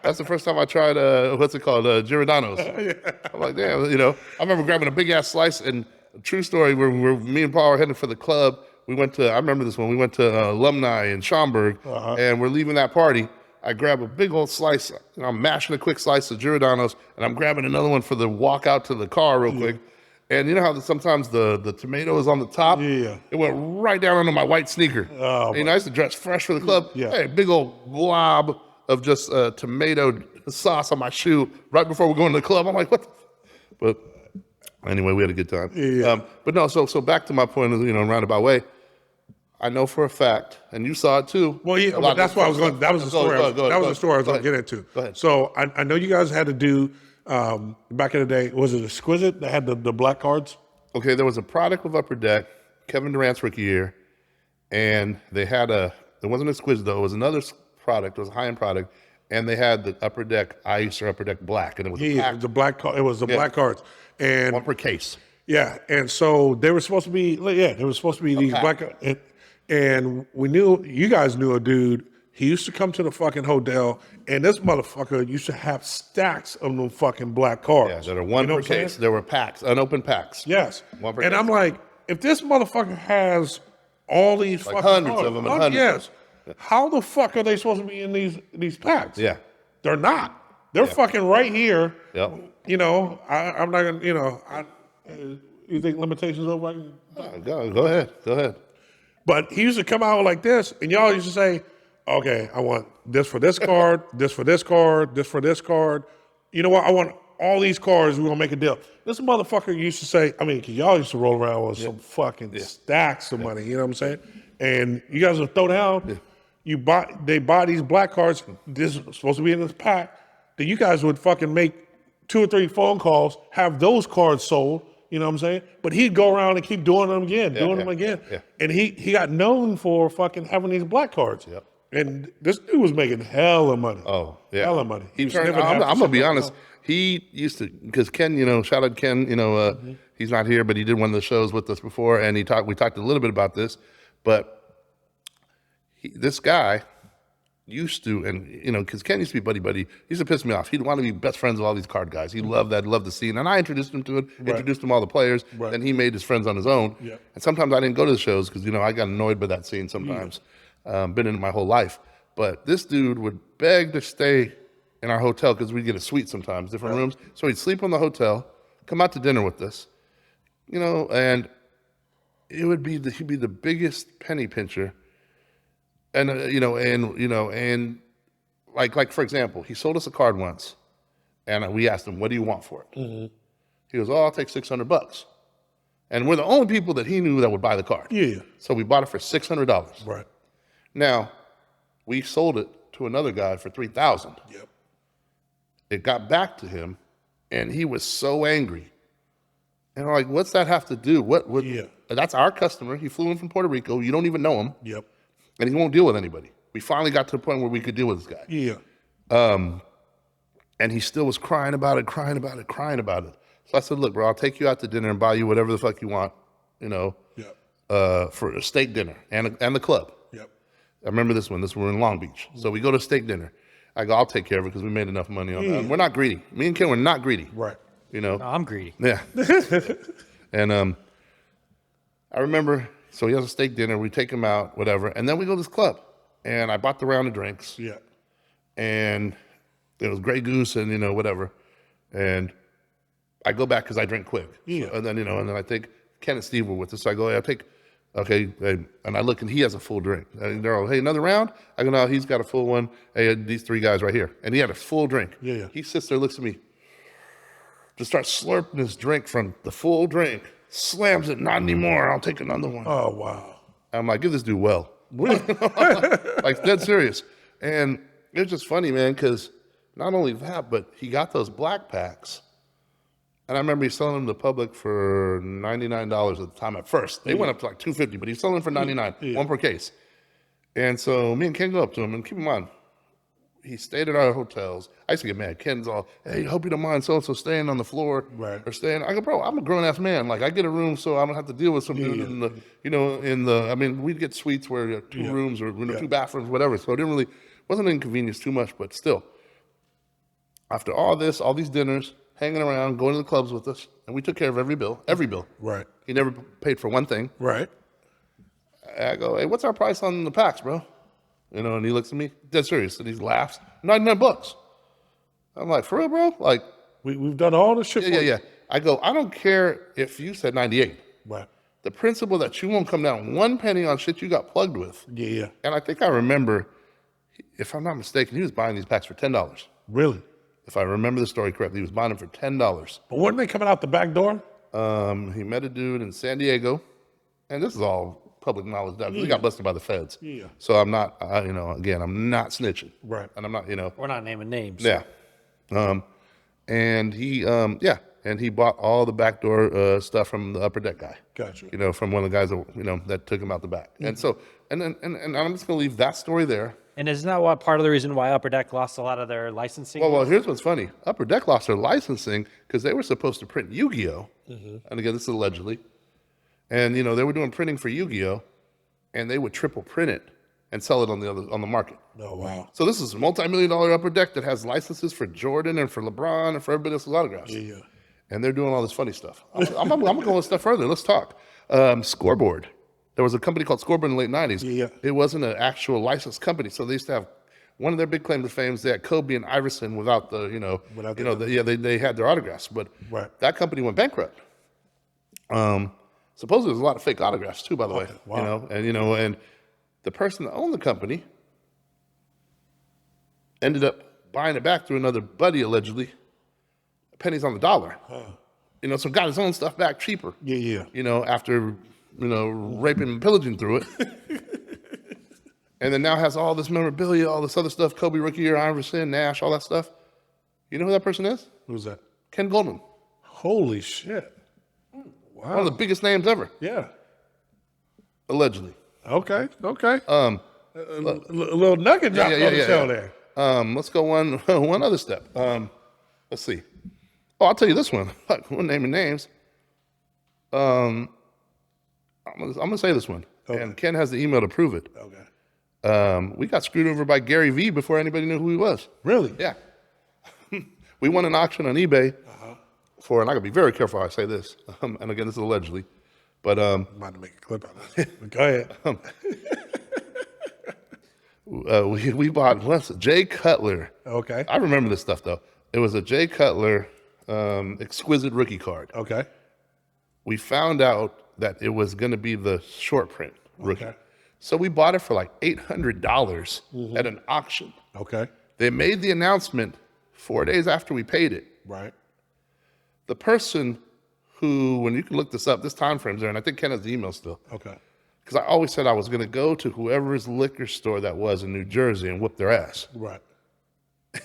That's the first time I tried. What's it called? Giordano's. I'm like, damn. I remember grabbing a big ass slice. And true story, where me and Paul were heading for the club. We went to. I remember this one. We went to Alumni in Schaumburg, and we're leaving that party. I grab a big old slice. And I'm mashing a quick slice of Giordano's, and I'm grabbing another one for the walk out to the car real quick. And you know how sometimes the tomato is on the top? Yeah. It went right down onto my white sneaker. Oh, I used to dress fresh for the club. Yeah. Hey, big old blob of just tomato sauce on my shoe right before we go into the club. I'm like, what? But anyway, we had a good time. Yeah. But no, so back to my point, roundabout way. I know for a fact, and you saw it too. Well, yeah, but that's why I was going. That was the story. That was the story I was going to get into. Go ahead. So I know you guys had to do back in the day. Was it Exquisite that had the black cards? Okay, there was a product with Upper Deck, Kevin Durant's rookie year, and they had it wasn't Exquisite though. It was another product. It was a high end product, and they had the Upper Deck Ice or Upper Deck Black, and it was The black card. It was the black cards, and one per case. yeah, and so they were supposed to be. Yeah, there was supposed to be these black. And we knew you guys knew a dude. He used to come to the fucking hotel, and this motherfucker used to have stacks of them fucking black cards. Yeah, that are one per case. There were packs, unopened packs. Yes. One per and case. I'm like, if this motherfucker has all these Like fucking hundreds cards, of them and hundreds. yes, how the fuck are they supposed to be in these packs? Yeah. They're not. They're fucking right here. Yep. I'm not gonna. You think limitations over? Go ahead. But he used to come out like this, and y'all used to say, okay, I want this for this card, this for this card, this for this card. You know what? I want all these cards. We're going to make a deal. This motherfucker used to say, because y'all used to roll around with some fucking stacks of money. You know what I'm saying? And you guys would throw down. They buy these black cards. This is supposed to be in this pack. Then you guys would fucking make 2 or 3 phone calls, have those cards sold. You know what I'm saying? But he'd go around and keep doing them again, them again. Yeah. And he got known for fucking having these black cards. Yep. And this dude was making hella money. Oh, yeah. Hella money. I'm going to be honest. He used to, because Ken, shout out Ken, he's not here, but he did one of the shows with us before, and we talked a little bit about this, but this guy used to, and because Ken used to be buddy, he used to piss me off. He'd want to be best friends with all these card guys. He loved that, loved the scene, and I introduced him to it, introduced him all the players, and he made his friends on his own. Yeah. And sometimes I didn't go to the shows because I got annoyed by that scene sometimes. Been in it my whole life, but this dude would beg to stay in our hotel because we'd get a suite sometimes, different rooms. So he'd sleep in the hotel, come out to dinner with us, and it would be he'd be the biggest penny pincher. And like for example, he sold us a card once, and we asked him, "What do you want for it?" Mm-hmm. He goes, "Oh, I'll take $600." And we're the only people that he knew that would buy the card. Yeah. So we bought it for $600. Right. Now, we sold it to another guy for $3,000. Yep. It got back to him, and he was so angry. And I'm like, "What's that have to do? What? Yeah. That's our customer. He flew in from Puerto Rico. You don't even know him." Yep. And he won't deal with anybody. We finally got to the point where we could deal with this guy. Yeah. And he still was crying about it. So I said, "Look, bro, I'll take you out to dinner and buy you whatever the fuck you want, Yep. For a steak dinner and the club." Yep. I remember this one. We're in Long Beach. So we go to steak dinner. I go, "I'll take care of it because we made enough money on that." We're not greedy. Me and Ken were not greedy. Right. No, I'm greedy. Yeah. And I remember, so he has a steak dinner. We take him out, whatever. And then we go to this club. And I bought the round of drinks. Yeah. And it was Grey Goose and, whatever. And I go back because I drink quick. Yeah. So, and then I think Ken and Steve were with us. So I go, "Hey, I'll take, okay." And I look and he has a full drink. And they're all, "Hey, another round?" I go, "No, he's got a full one. Hey, these 3 guys right here." And he had a full drink. Yeah. He sits there, looks at me, just starts slurping his drink from the full drink, slams it, "Not anymore. I'll take another one." Oh, wow. I'm like, "Give this dude well." Like, dead serious. And it was just funny, man, because not only that, but he got those black packs. And I remember he's selling them to the public for $99 at the time at first. They went up to like $250, but he's selling them for $99, one per case. And so me and Ken go up to him, and keep in mind, he stayed at our hotels. I used to get mad. Ken's all, hey, hope you don't mind so-and-so staying on the floor or staying. I go, bro, I'm a grown-ass man. Like, I get a room so I don't have to deal with some dude in the, I mean, we'd get suites where you have 2 rooms or 2 bathrooms, whatever. So it wasn't an inconvenience too much, but still. After all this, all these dinners, hanging around, going to the clubs with us, and we took care of every bill. Right. He never paid for one thing. Right. I go, hey, what's our price on the packs, bro? And he looks at me, dead serious, and he laughs. $99. I'm like, for real, bro? Like, we've done all this shit. yeah. I go, I don't care if you said 98. Right. The principle that you won't come down 1 penny on shit you got plugged with. Yeah. And I think I remember, if I'm not mistaken, he was buying these packs for $10. Really? If I remember the story correctly, he was buying them for $10. But weren't they coming out the back door? He met a dude in San Diego, and this is all public knowledge now. He got busted by the feds. Yeah. So I'm not, again, I'm not snitching. Right. And I'm not, We're not naming names. Yeah. And he, and he bought all the backdoor stuff from the upper deck guy. Gotcha. From one of the guys that, that took him out the back. And so, and I'm just going to leave that story there. And isn't that what part of the reason why Upper Deck lost a lot of their licensing? Well, here's what's funny. Upper Deck lost their licensing because they were supposed to print Yu-Gi-Oh! And again, this is allegedly. And, they were doing printing for Yu-Gi-Oh! And they would triple print it and sell it on the market. Oh, wow. So this is a multi-million-dollar Upper Deck that has licenses for Jordan and for LeBron and for everybody else's autographs. Yeah. And they're doing all this funny stuff. I'm going to go a step further. Let's talk. Scoreboard. There was a company called Scoreboard in the late 90s. Yeah. It wasn't an actual licensed company. So they used to have one of their big claims to fame is they had Kobe and Iverson without the, they had their autographs. But that company went bankrupt. Supposedly there's a lot of fake autographs too, by the way. Wow. And the person that owned the company ended up buying it back through another buddy, allegedly, pennies on the dollar. So got his own stuff back cheaper. Yeah. After, raping and pillaging through it. And then now has all this memorabilia, all this other stuff, Kobe rookie year, Iverson, Nash, all that stuff. You know who that person is? Who's that? Ken Goldman. Holy shit. Wow. One of the biggest names ever. Yeah. Allegedly. Okay. A little nugget drop on the show there. Let's go one other step. Let's see. Oh, I'll tell you this one. We're naming names. I'm gonna say this one. Okay. And Ken has the email to prove it. Okay. We got screwed over by Gary Vee before anybody knew who he was. Really? Yeah. We won an auction on eBay for, and I gotta be very careful how I say this. And again, this is allegedly, but I'm about to make a clip out of this. Go ahead. We bought Jay Cutler. Okay. I remember this stuff though. It was a Jay Cutler exquisite rookie card. Okay. We found out that it was going to be the short print rookie. Okay. So we bought it for like $800 at an auction. Okay. They made the announcement 4 days after we paid it. Right. The person who, when you can look this up, this time frame's there, and I think Ken has the email still. Okay. Because I always said I was going to go to whoever's liquor store that was in New Jersey and whoop their ass. Right.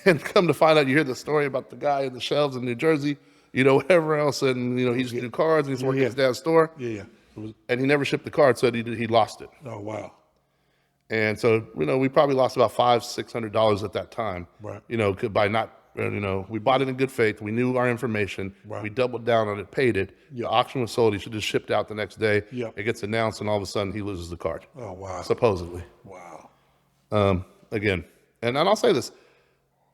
And come to find out, you hear the story about the guy in the shelves in New Jersey, whatever else, and he used to do cards, and he's working at his dad's store. Yeah. And he never shipped the card, so he lost it. Oh, wow. And so, we probably lost about $500-600 at that time. Right. By not, we bought it in good faith. We knew our information. Right. We doubled down on it, paid it. Yeah. The auction was sold. He should have shipped out the next day. Yeah. It gets announced, and all of a sudden he loses the card. Oh, wow. Supposedly. Wow. Again, and I'll say this,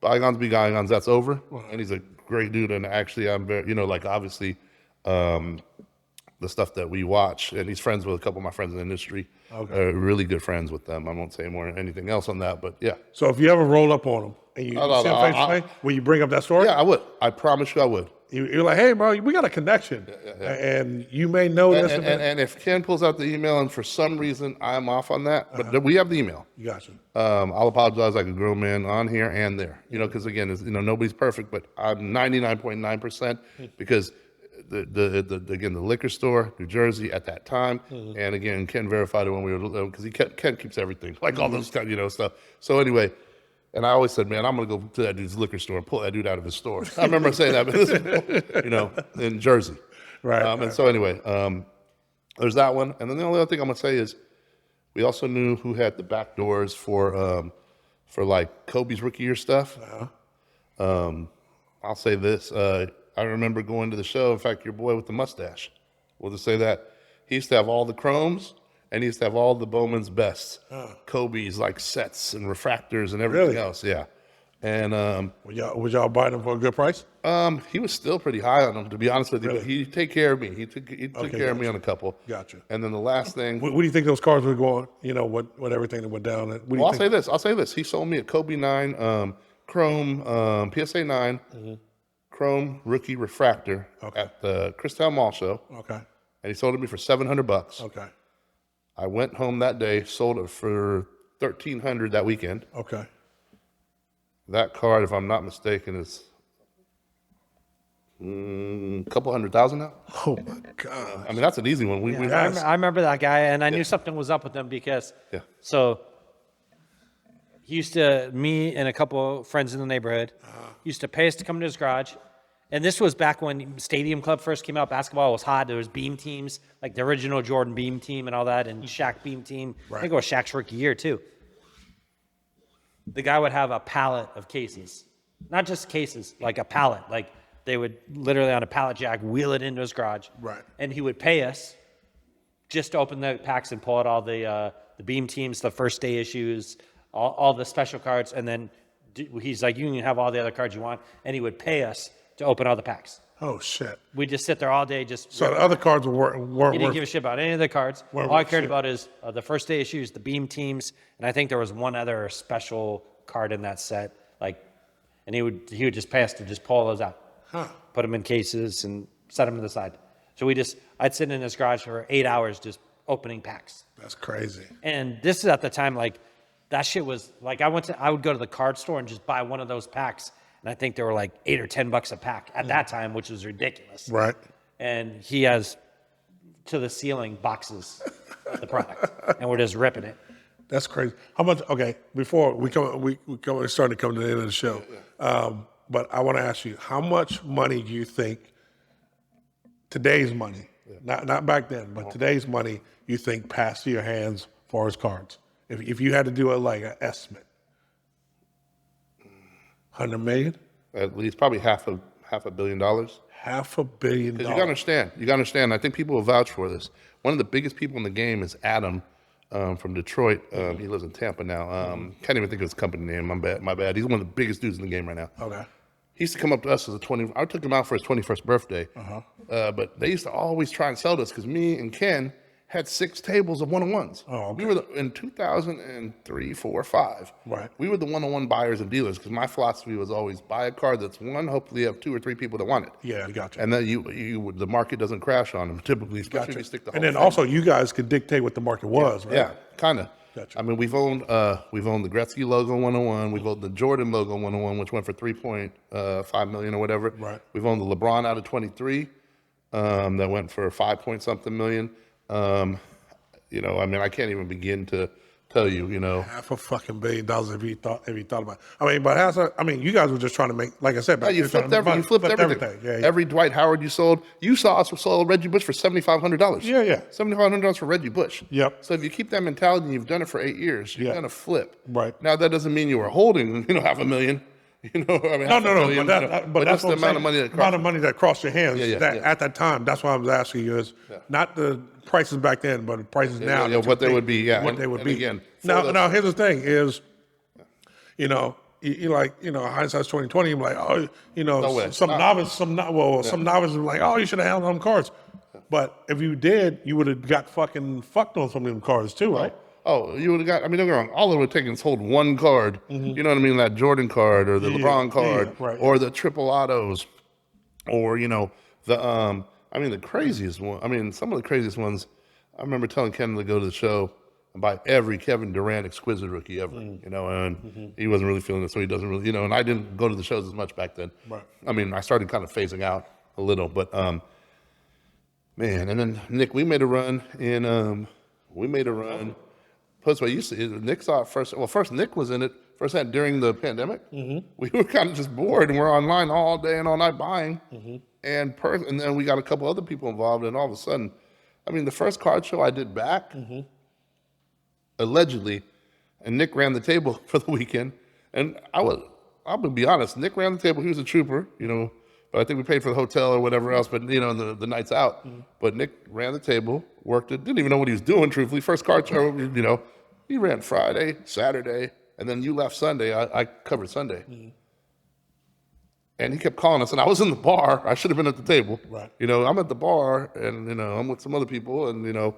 bygones be bygones, that's over. And he's a great dude. And actually, I'm very, obviously, the stuff that we watch, and he's friends with a couple of my friends in the industry. Okay. Really good friends with them. I won't say anything else on that, but yeah. So if you ever roll up on him and you see him face to face, will you bring up that story? Yeah, I would. I promise you I would. You're like, hey, bro, we got a connection. And you may know this. And if Ken pulls out the email and for some reason I'm off on that, but we have the email. You got you. I'll apologize like a grown man on here and there, because again, nobody's perfect, but I'm 99.9% because the liquor store, New Jersey at that time. And again, Ken verified it when we were, because Ken keeps everything, like all those kind of, stuff. So anyway, and I always said, man, I'm going to go to that dude's liquor store and pull that dude out of his store. I remember saying that, in Jersey. Right. And so anyway, there's that one. And then the only other thing I'm going to say is, We also knew who had the back doors for like Kobe's rookie year stuff. I'll say this. I remember going to the show. In fact, your boy with the mustache, we'll just say that. He used to have all the chromes, and he used to have all the Bowman's bests. Kobe's like sets and refractors and everything else. Yeah. And would y'all buy them for a good price? he was still pretty high on them, to be honest with you. Really? But he'd take care of me. He took care of me on a couple. Gotcha. And then the last thing. What do you think those cars would go on? You know, what everything that went down? What do you I'll think? say this. He sold me a Kobe 9 Chrome PSA 9 Chrome rookie refractor at the Christown Mall show. Okay. And he sold it to me for $700. Okay. I went home that day, sold it for $1,300 that weekend. Okay. That card, if I'm not mistaken, is a couple $100,000 now. Oh my God. I mean, that's an easy one. I remember that guy, and I knew something was up with him because so he used to, me and a couple of friends in the neighborhood, used to pay us to come to his garage. And this was back when Stadium Club first came out. Basketball was hot. There was beam teams, like the original Jordan beam team and all that, and Shaq beam team. I think it was Shaq's rookie year too. The guy would have a pallet of cases, not just cases, like a pallet. Like they would literally on a pallet jack wheel it into his garage. Right. And he would pay us just to open the packs and pull out all the beam teams, the first day issues, all the special cards, and then he's like, you can have all the other cards you want, and he would pay us to open all the packs. Oh shit. We just sit there all day, just. So the other cards weren't He didn't worth. give a shit about any of the cards. All I cared about is the first day issues, the beam teams, and I think there was one other special card in that set. Like, and he would just pay us to just pull those out, put them in cases, and set them to the side. So I'd sit in his garage for 8 hours just opening packs. That's crazy. And this is at the time like that shit was like I would go to the card store and just buy one of those packs. And I think they were like $8 or $10 a pack at that time, which was ridiculous. Right. And he has to the ceiling boxes of the product, and we're just ripping it. That's crazy. How much? Okay, before we starting to come to the end of the show, but I want to ask you, how much money do you think today's money, not back then, but today's money, you think passed through your hands for his cards? If you had to do it like an estimate. 100 million? At least probably half a $1 billion. $500 million. Because you gotta understand. I think people will vouch for this. One of the biggest people in the game is Adam from Detroit. He lives in Tampa now. Can't even think of his company name. My bad. He's one of the biggest dudes in the game right now. Okay. He used to come up to us as I took him out for his 21st birthday. But they used to always try and sell this because me and Ken had 6 tables of one-on-ones. Oh, okay. We were in 2003, 4, 5. Right. We were the one-on-one buyers and dealers because my philosophy was always buy a card that's one. Hopefully, you have 2 or 3 people that want it. Yeah, I got you. And then the market doesn't crash on them typically, especially if you stick the whole And then thing. also, you guys could dictate what the market was, right? Yeah, kind of. Gotcha. I mean, we've owned the Gretzky logo 101. We've owned the Jordan logo 101, which went for $3.5 million or whatever. Right. We've owned the LeBron out of 23, that went for 5 point something million. You know, I mean, I can't even begin to tell you. You know, $500 million if you thought about it. I mean, but you guys were just trying to make, like I said, yeah, you flipped everything. Yeah, yeah. Every Dwight Howard you sold, you saw us sold Reggie Bush for $7,500. Yeah, yeah. $7,500 for Reggie Bush. Yep. So if you keep that mentality and you've done it for 8 years, you're gonna flip. Right. Now that doesn't mean you were holding, $500,000. You know, I mean, No. But that's that's the what I'm amount of money saying. that amount of money that crossed your hands Yeah. at that time. That's why I was asking you is not the prices back then, but the prices now. Yeah, what they would be. Yeah, what they would and be. Again, now here's the thing: is you like hindsight's 2020. You're like, some novices are like, oh, you should have held on cards. But if you did, you would have got fucking fucked on some of them cards too, right? Oh, you would have got. I mean, don't get me wrong. All it would take is hold one card. You know what I mean? That Jordan card or the LeBron card or the triple autos, or the craziest one. I mean, some of the craziest ones. I remember telling Ken to go to the show and buy every Kevin Durant exquisite rookie ever. And he wasn't really feeling it, so he doesn't really. And I didn't go to the shows as much back then. Right. I mean, I started kind of phasing out a little, but man. And then Nick, we made a run in. Plus, Nick saw it first. Well, first Nick was in it firsthand during the pandemic. We were kind of just bored, and we're online all day and all night buying. And then we got a couple other people involved, and all of a sudden, I mean, the first card show I did back, allegedly, and Nick ran the table for the weekend. And I'm gonna be honest, Nick ran the table. He was a trooper, but I think we paid for the hotel or whatever else. But the nights out. But Nick ran the table, worked it. Didn't even know what he was doing. Truthfully, first card show, he ran Friday, Saturday, and then you left Sunday. I covered Sunday. And he kept calling us, and I was in the bar. I should have been at the table. Right. I'm at the bar, and I'm with some other people, and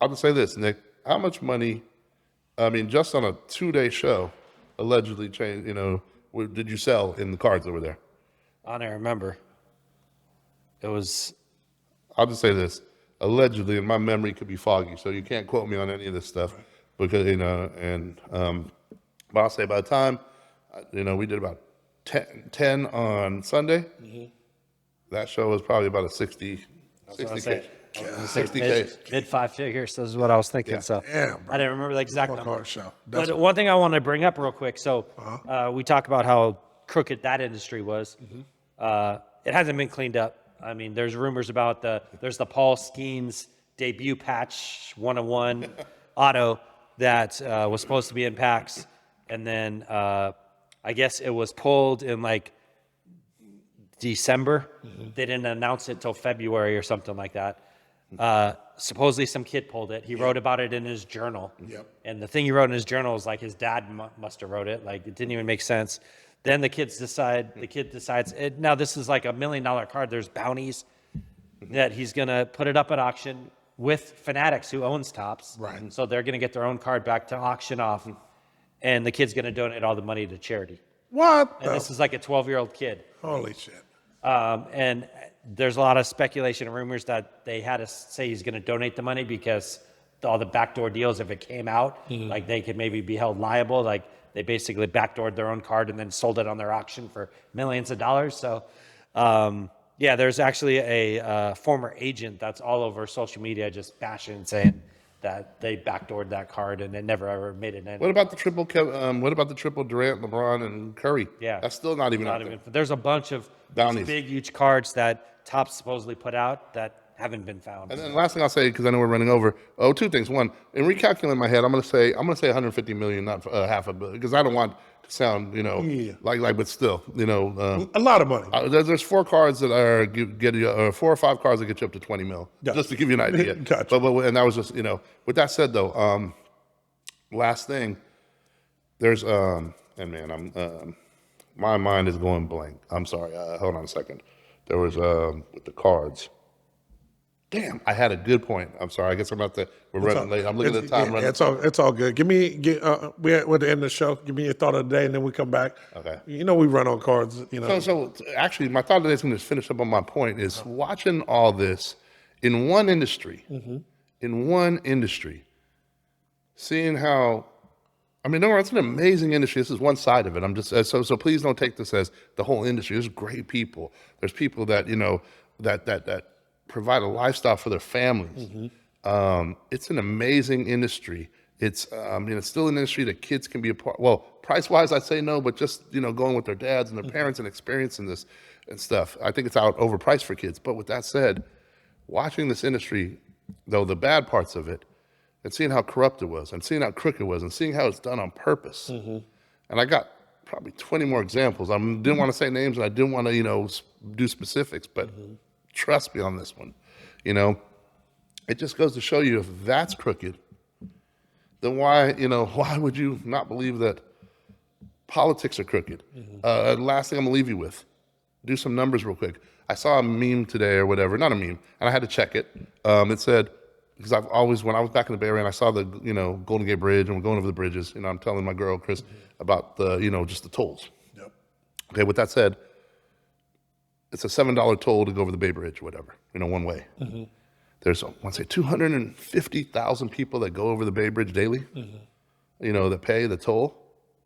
I'll just say this, Nick. How much money? I mean, just on a 2-day show, allegedly changed. Did you sell in the cards over there? I don't remember. It was. I'll just say this. Allegedly, and my memory could be foggy, so you can't quote me on any of this stuff. Because, but I'll say by the time, we did about 10 on Sunday, that show was probably about a 60K. 60K. Mid 5 figures. This is what I was thinking. So Damn, bro. I didn't remember the exact One number. card show. But one thing I want to bring up real quick. So we talk about how crooked that industry was. It hasn't been cleaned up. I mean, there's rumors about there's the Paul Skeens debut patch 101 auto that was supposed to be in packs, and then I guess it was pulled in like December. They didn't announce it till February or something like that. Supposedly some kid pulled it. He wrote about it in his journal. Yep. And the thing he wrote in his journal is like his dad must have wrote it. Like it didn't even make sense. Then the kid decides, now this is like $1 million card. There's bounties that he's going to put it up at auction with Fanatics, who owns Topps. Right. So they're going to get their own card back to auction off. And the kid's going to donate all the money to charity. What? And this is like a 12-year-old kid. Holy shit. And there's a lot of speculation and rumors that they had to say he's going to donate the money because all the backdoor deals, if it came out, like they could maybe be held liable. Like they basically backdoored their own card and then sold it on their auction for millions of dollars. So, yeah, there's actually a former agent that's all over social media just bashing, saying that they backdoored that card and it never ever made it in. What about the triple? What about the triple Durant, LeBron, and Curry? Yeah, that's still not even. There's a bunch of bounties, big, huge cards that Topps supposedly put out that haven't been found. And then the last thing I'll say, because I know we're running over. Oh, two things. One, in recalculating my head, I'm gonna say 150 million, not half a billion, because I don't want to sound, like, but still, a lot of money. There's 4 cards that are get you, 4 or 5 cards that get you up to 20 mil, just to give you an idea. Gotcha. But and that was just, With that said, though, last thing, there's and man, my mind is going blank. I'm sorry. Hold on a second. There was with the cards. Damn, I had a good point. I'm sorry. I guess we're running late. I'm looking at the time. Yeah, it's all good. We're at the end of the show. Give me your thought of the day, and then we come back. Okay. We run on cards. So actually, my thought of the day is going to finish up on my point. Is watching all this in one industry, seeing how. I mean, no, it's an amazing industry. This is one side of it. I'm just so please don't take this as the whole industry. There's great people. There's people that that provide a lifestyle for their families. It's an amazing industry. It's it's still an industry that kids can be a part. Well, price wise, I'd say no, but just going with their dads and their parents and experiencing this and stuff. I think it's overpriced for kids. But with that said, watching this industry, though, the bad parts of it, and seeing how corrupt it was, and seeing how crooked it was, and seeing how it's done on purpose. And I got probably 20 more examples. I didn't want to say names, and I didn't want to do specifics, but trust me on this one. It just goes to show you, if that's crooked, then why would you not believe that politics are crooked? Last thing I'm gonna leave you with, do some numbers real quick. I saw a meme today or whatever, not a meme, and I had to check it. It said, because when I was back in the Bay Area and I saw the, Golden Gate Bridge, and we're going over the bridges, I'm telling my girl, Chris, about the, just the tolls. Yep. Okay, with that said, it's a $7 toll to go over the Bay Bridge, whatever, one way. There's, I want to say, 250,000 people that go over the Bay Bridge daily, that pay the toll.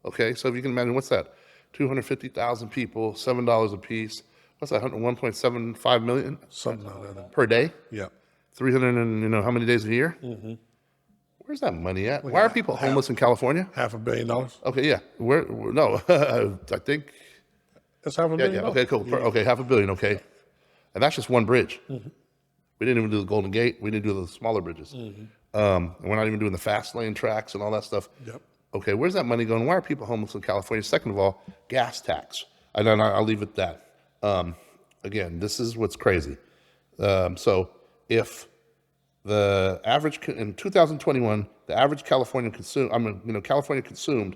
Okay, so if you can imagine, what's that? 250,000 people, $7 a piece. What's that, 1.75 million? Something like that. Per day? Yeah. 300 and, how many days a year? Where's that money at? Why are people homeless in California? $500 million. Okay, yeah. No, I think. That's $500 million. Yeah, okay, cool. Okay, $500 million, okay. And that's just one bridge. We didn't even do the Golden Gate. We didn't do the smaller bridges. And we're not even doing the fast lane tracks and all that stuff. Yep. Okay, where's that money going? Why are people homeless in California? Second of all, gas tax. I'll leave it at that. Again, this is what's crazy. So if the average in 2021, the average Californian California consumed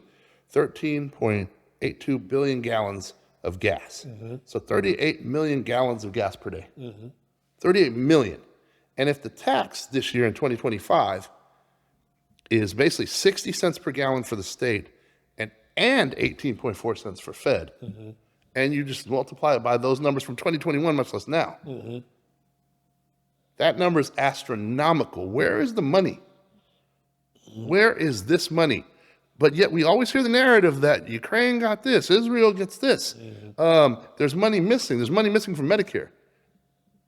13.82 billion gallons of gas. So 38 million gallons of gas per day. 38 million. And if the tax this year in 2025 is basically 60 cents per gallon for the state and 18.4 cents for Fed, and you just multiply it by those numbers from 2021, much less now, that number is astronomical. Where is the money? Where is this money? But yet we always hear the narrative that Ukraine got this, Israel gets this. There's money missing. There's money missing from Medicare.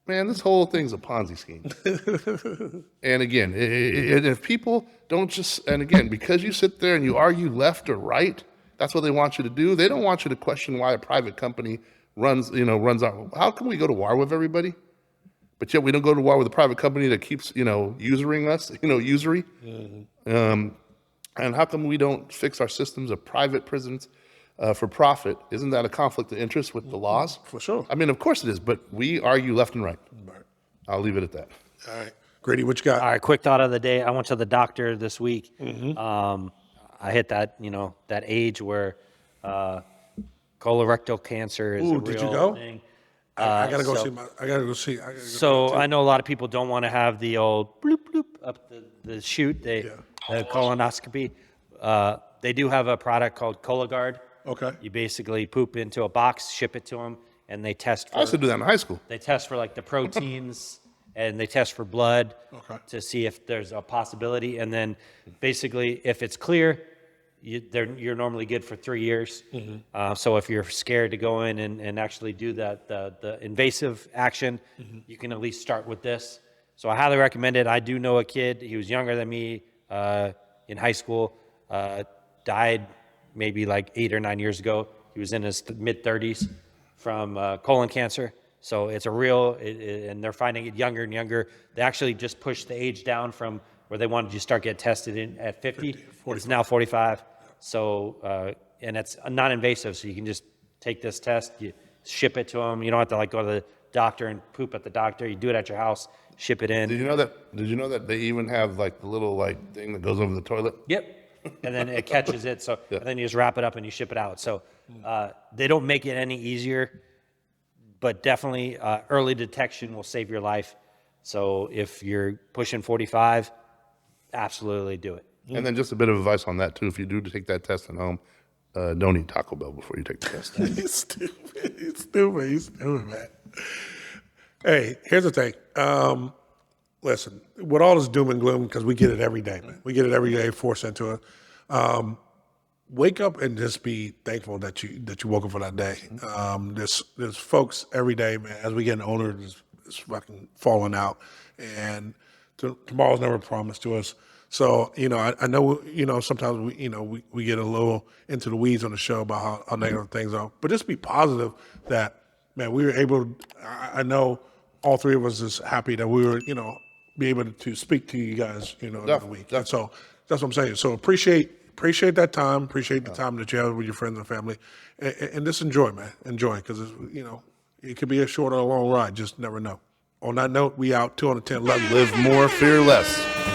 Man, this whole thing's a Ponzi scheme. And again, if people don't just, and again, because you sit there and you argue left or right, that's what they want you to do. They don't want you to question why a private company runs out. How can we go to war with everybody? But yet we don't go to war with a private company that keeps, usuring us, usury. And how come we don't fix our systems of private prisons for profit? Isn't that a conflict of interest with the laws? For sure. I mean, of course it is, but we argue left and right. I'll leave it at that. All right. Grady, what you got? All right, quick thought of the day. I went to the doctor this week. I hit that, that age where colorectal cancer is a real did you go? thing. I gotta go see. I know a lot of people don't want to have the old bloop bloop up the chute. Colonoscopy. They do have a product called Cologuard. Okay. You basically poop into a box, ship it to them, and they test. I used to do that in high school. They test for like the proteins, and they test for blood to see if there's a possibility. And then basically, if it's clear, you're normally good for 3 years. So if you're scared to go in and actually do the invasive action, you can at least start with this. So I highly recommend it. I do know a kid. He was younger than me in high school. Died maybe like 8 or 9 years ago. He was in his mid-30s from colon cancer. So it's a real, and they're finding it younger and younger. They actually just pushed the age down from where they wanted you to start getting tested at 50. It's now 45. So, and it's non-invasive, so you can just take this test, you ship it to them. You don't have to go to the doctor and poop at the doctor. You do it at your house, ship it in. Did you know that they even have the little thing that goes over the toilet? Yep. And then it catches it. So and then you just wrap it up and you ship it out. So they don't make it any easier, but definitely early detection will save your life. So if you're pushing 45, absolutely do it. And then just a bit of advice on that too. If you do take that test at home, don't eat Taco Bell before you take the test. He's stupid, man. Hey, here's the thing. Listen, with all this doom and gloom, because we get it every day, man. We get it every day, forced into it. Wake up and just be thankful that you woke up for that day. There's folks every day, man. As we getting older, it's fucking falling out, and tomorrow's never promised to us. So I know sometimes we get a little into the weeds on the show about how negative things are, but just be positive that, man, we were able. I know all three of us is happy that we were be able to speak to you guys another week. And so that's what I'm saying. So appreciate that time. Appreciate the time that you have with your friends and family, and just enjoy, man. Enjoy, because it could be a short or a long ride. Just never know. On that note, we out 2 on the 10. Love you. Live more, fear less.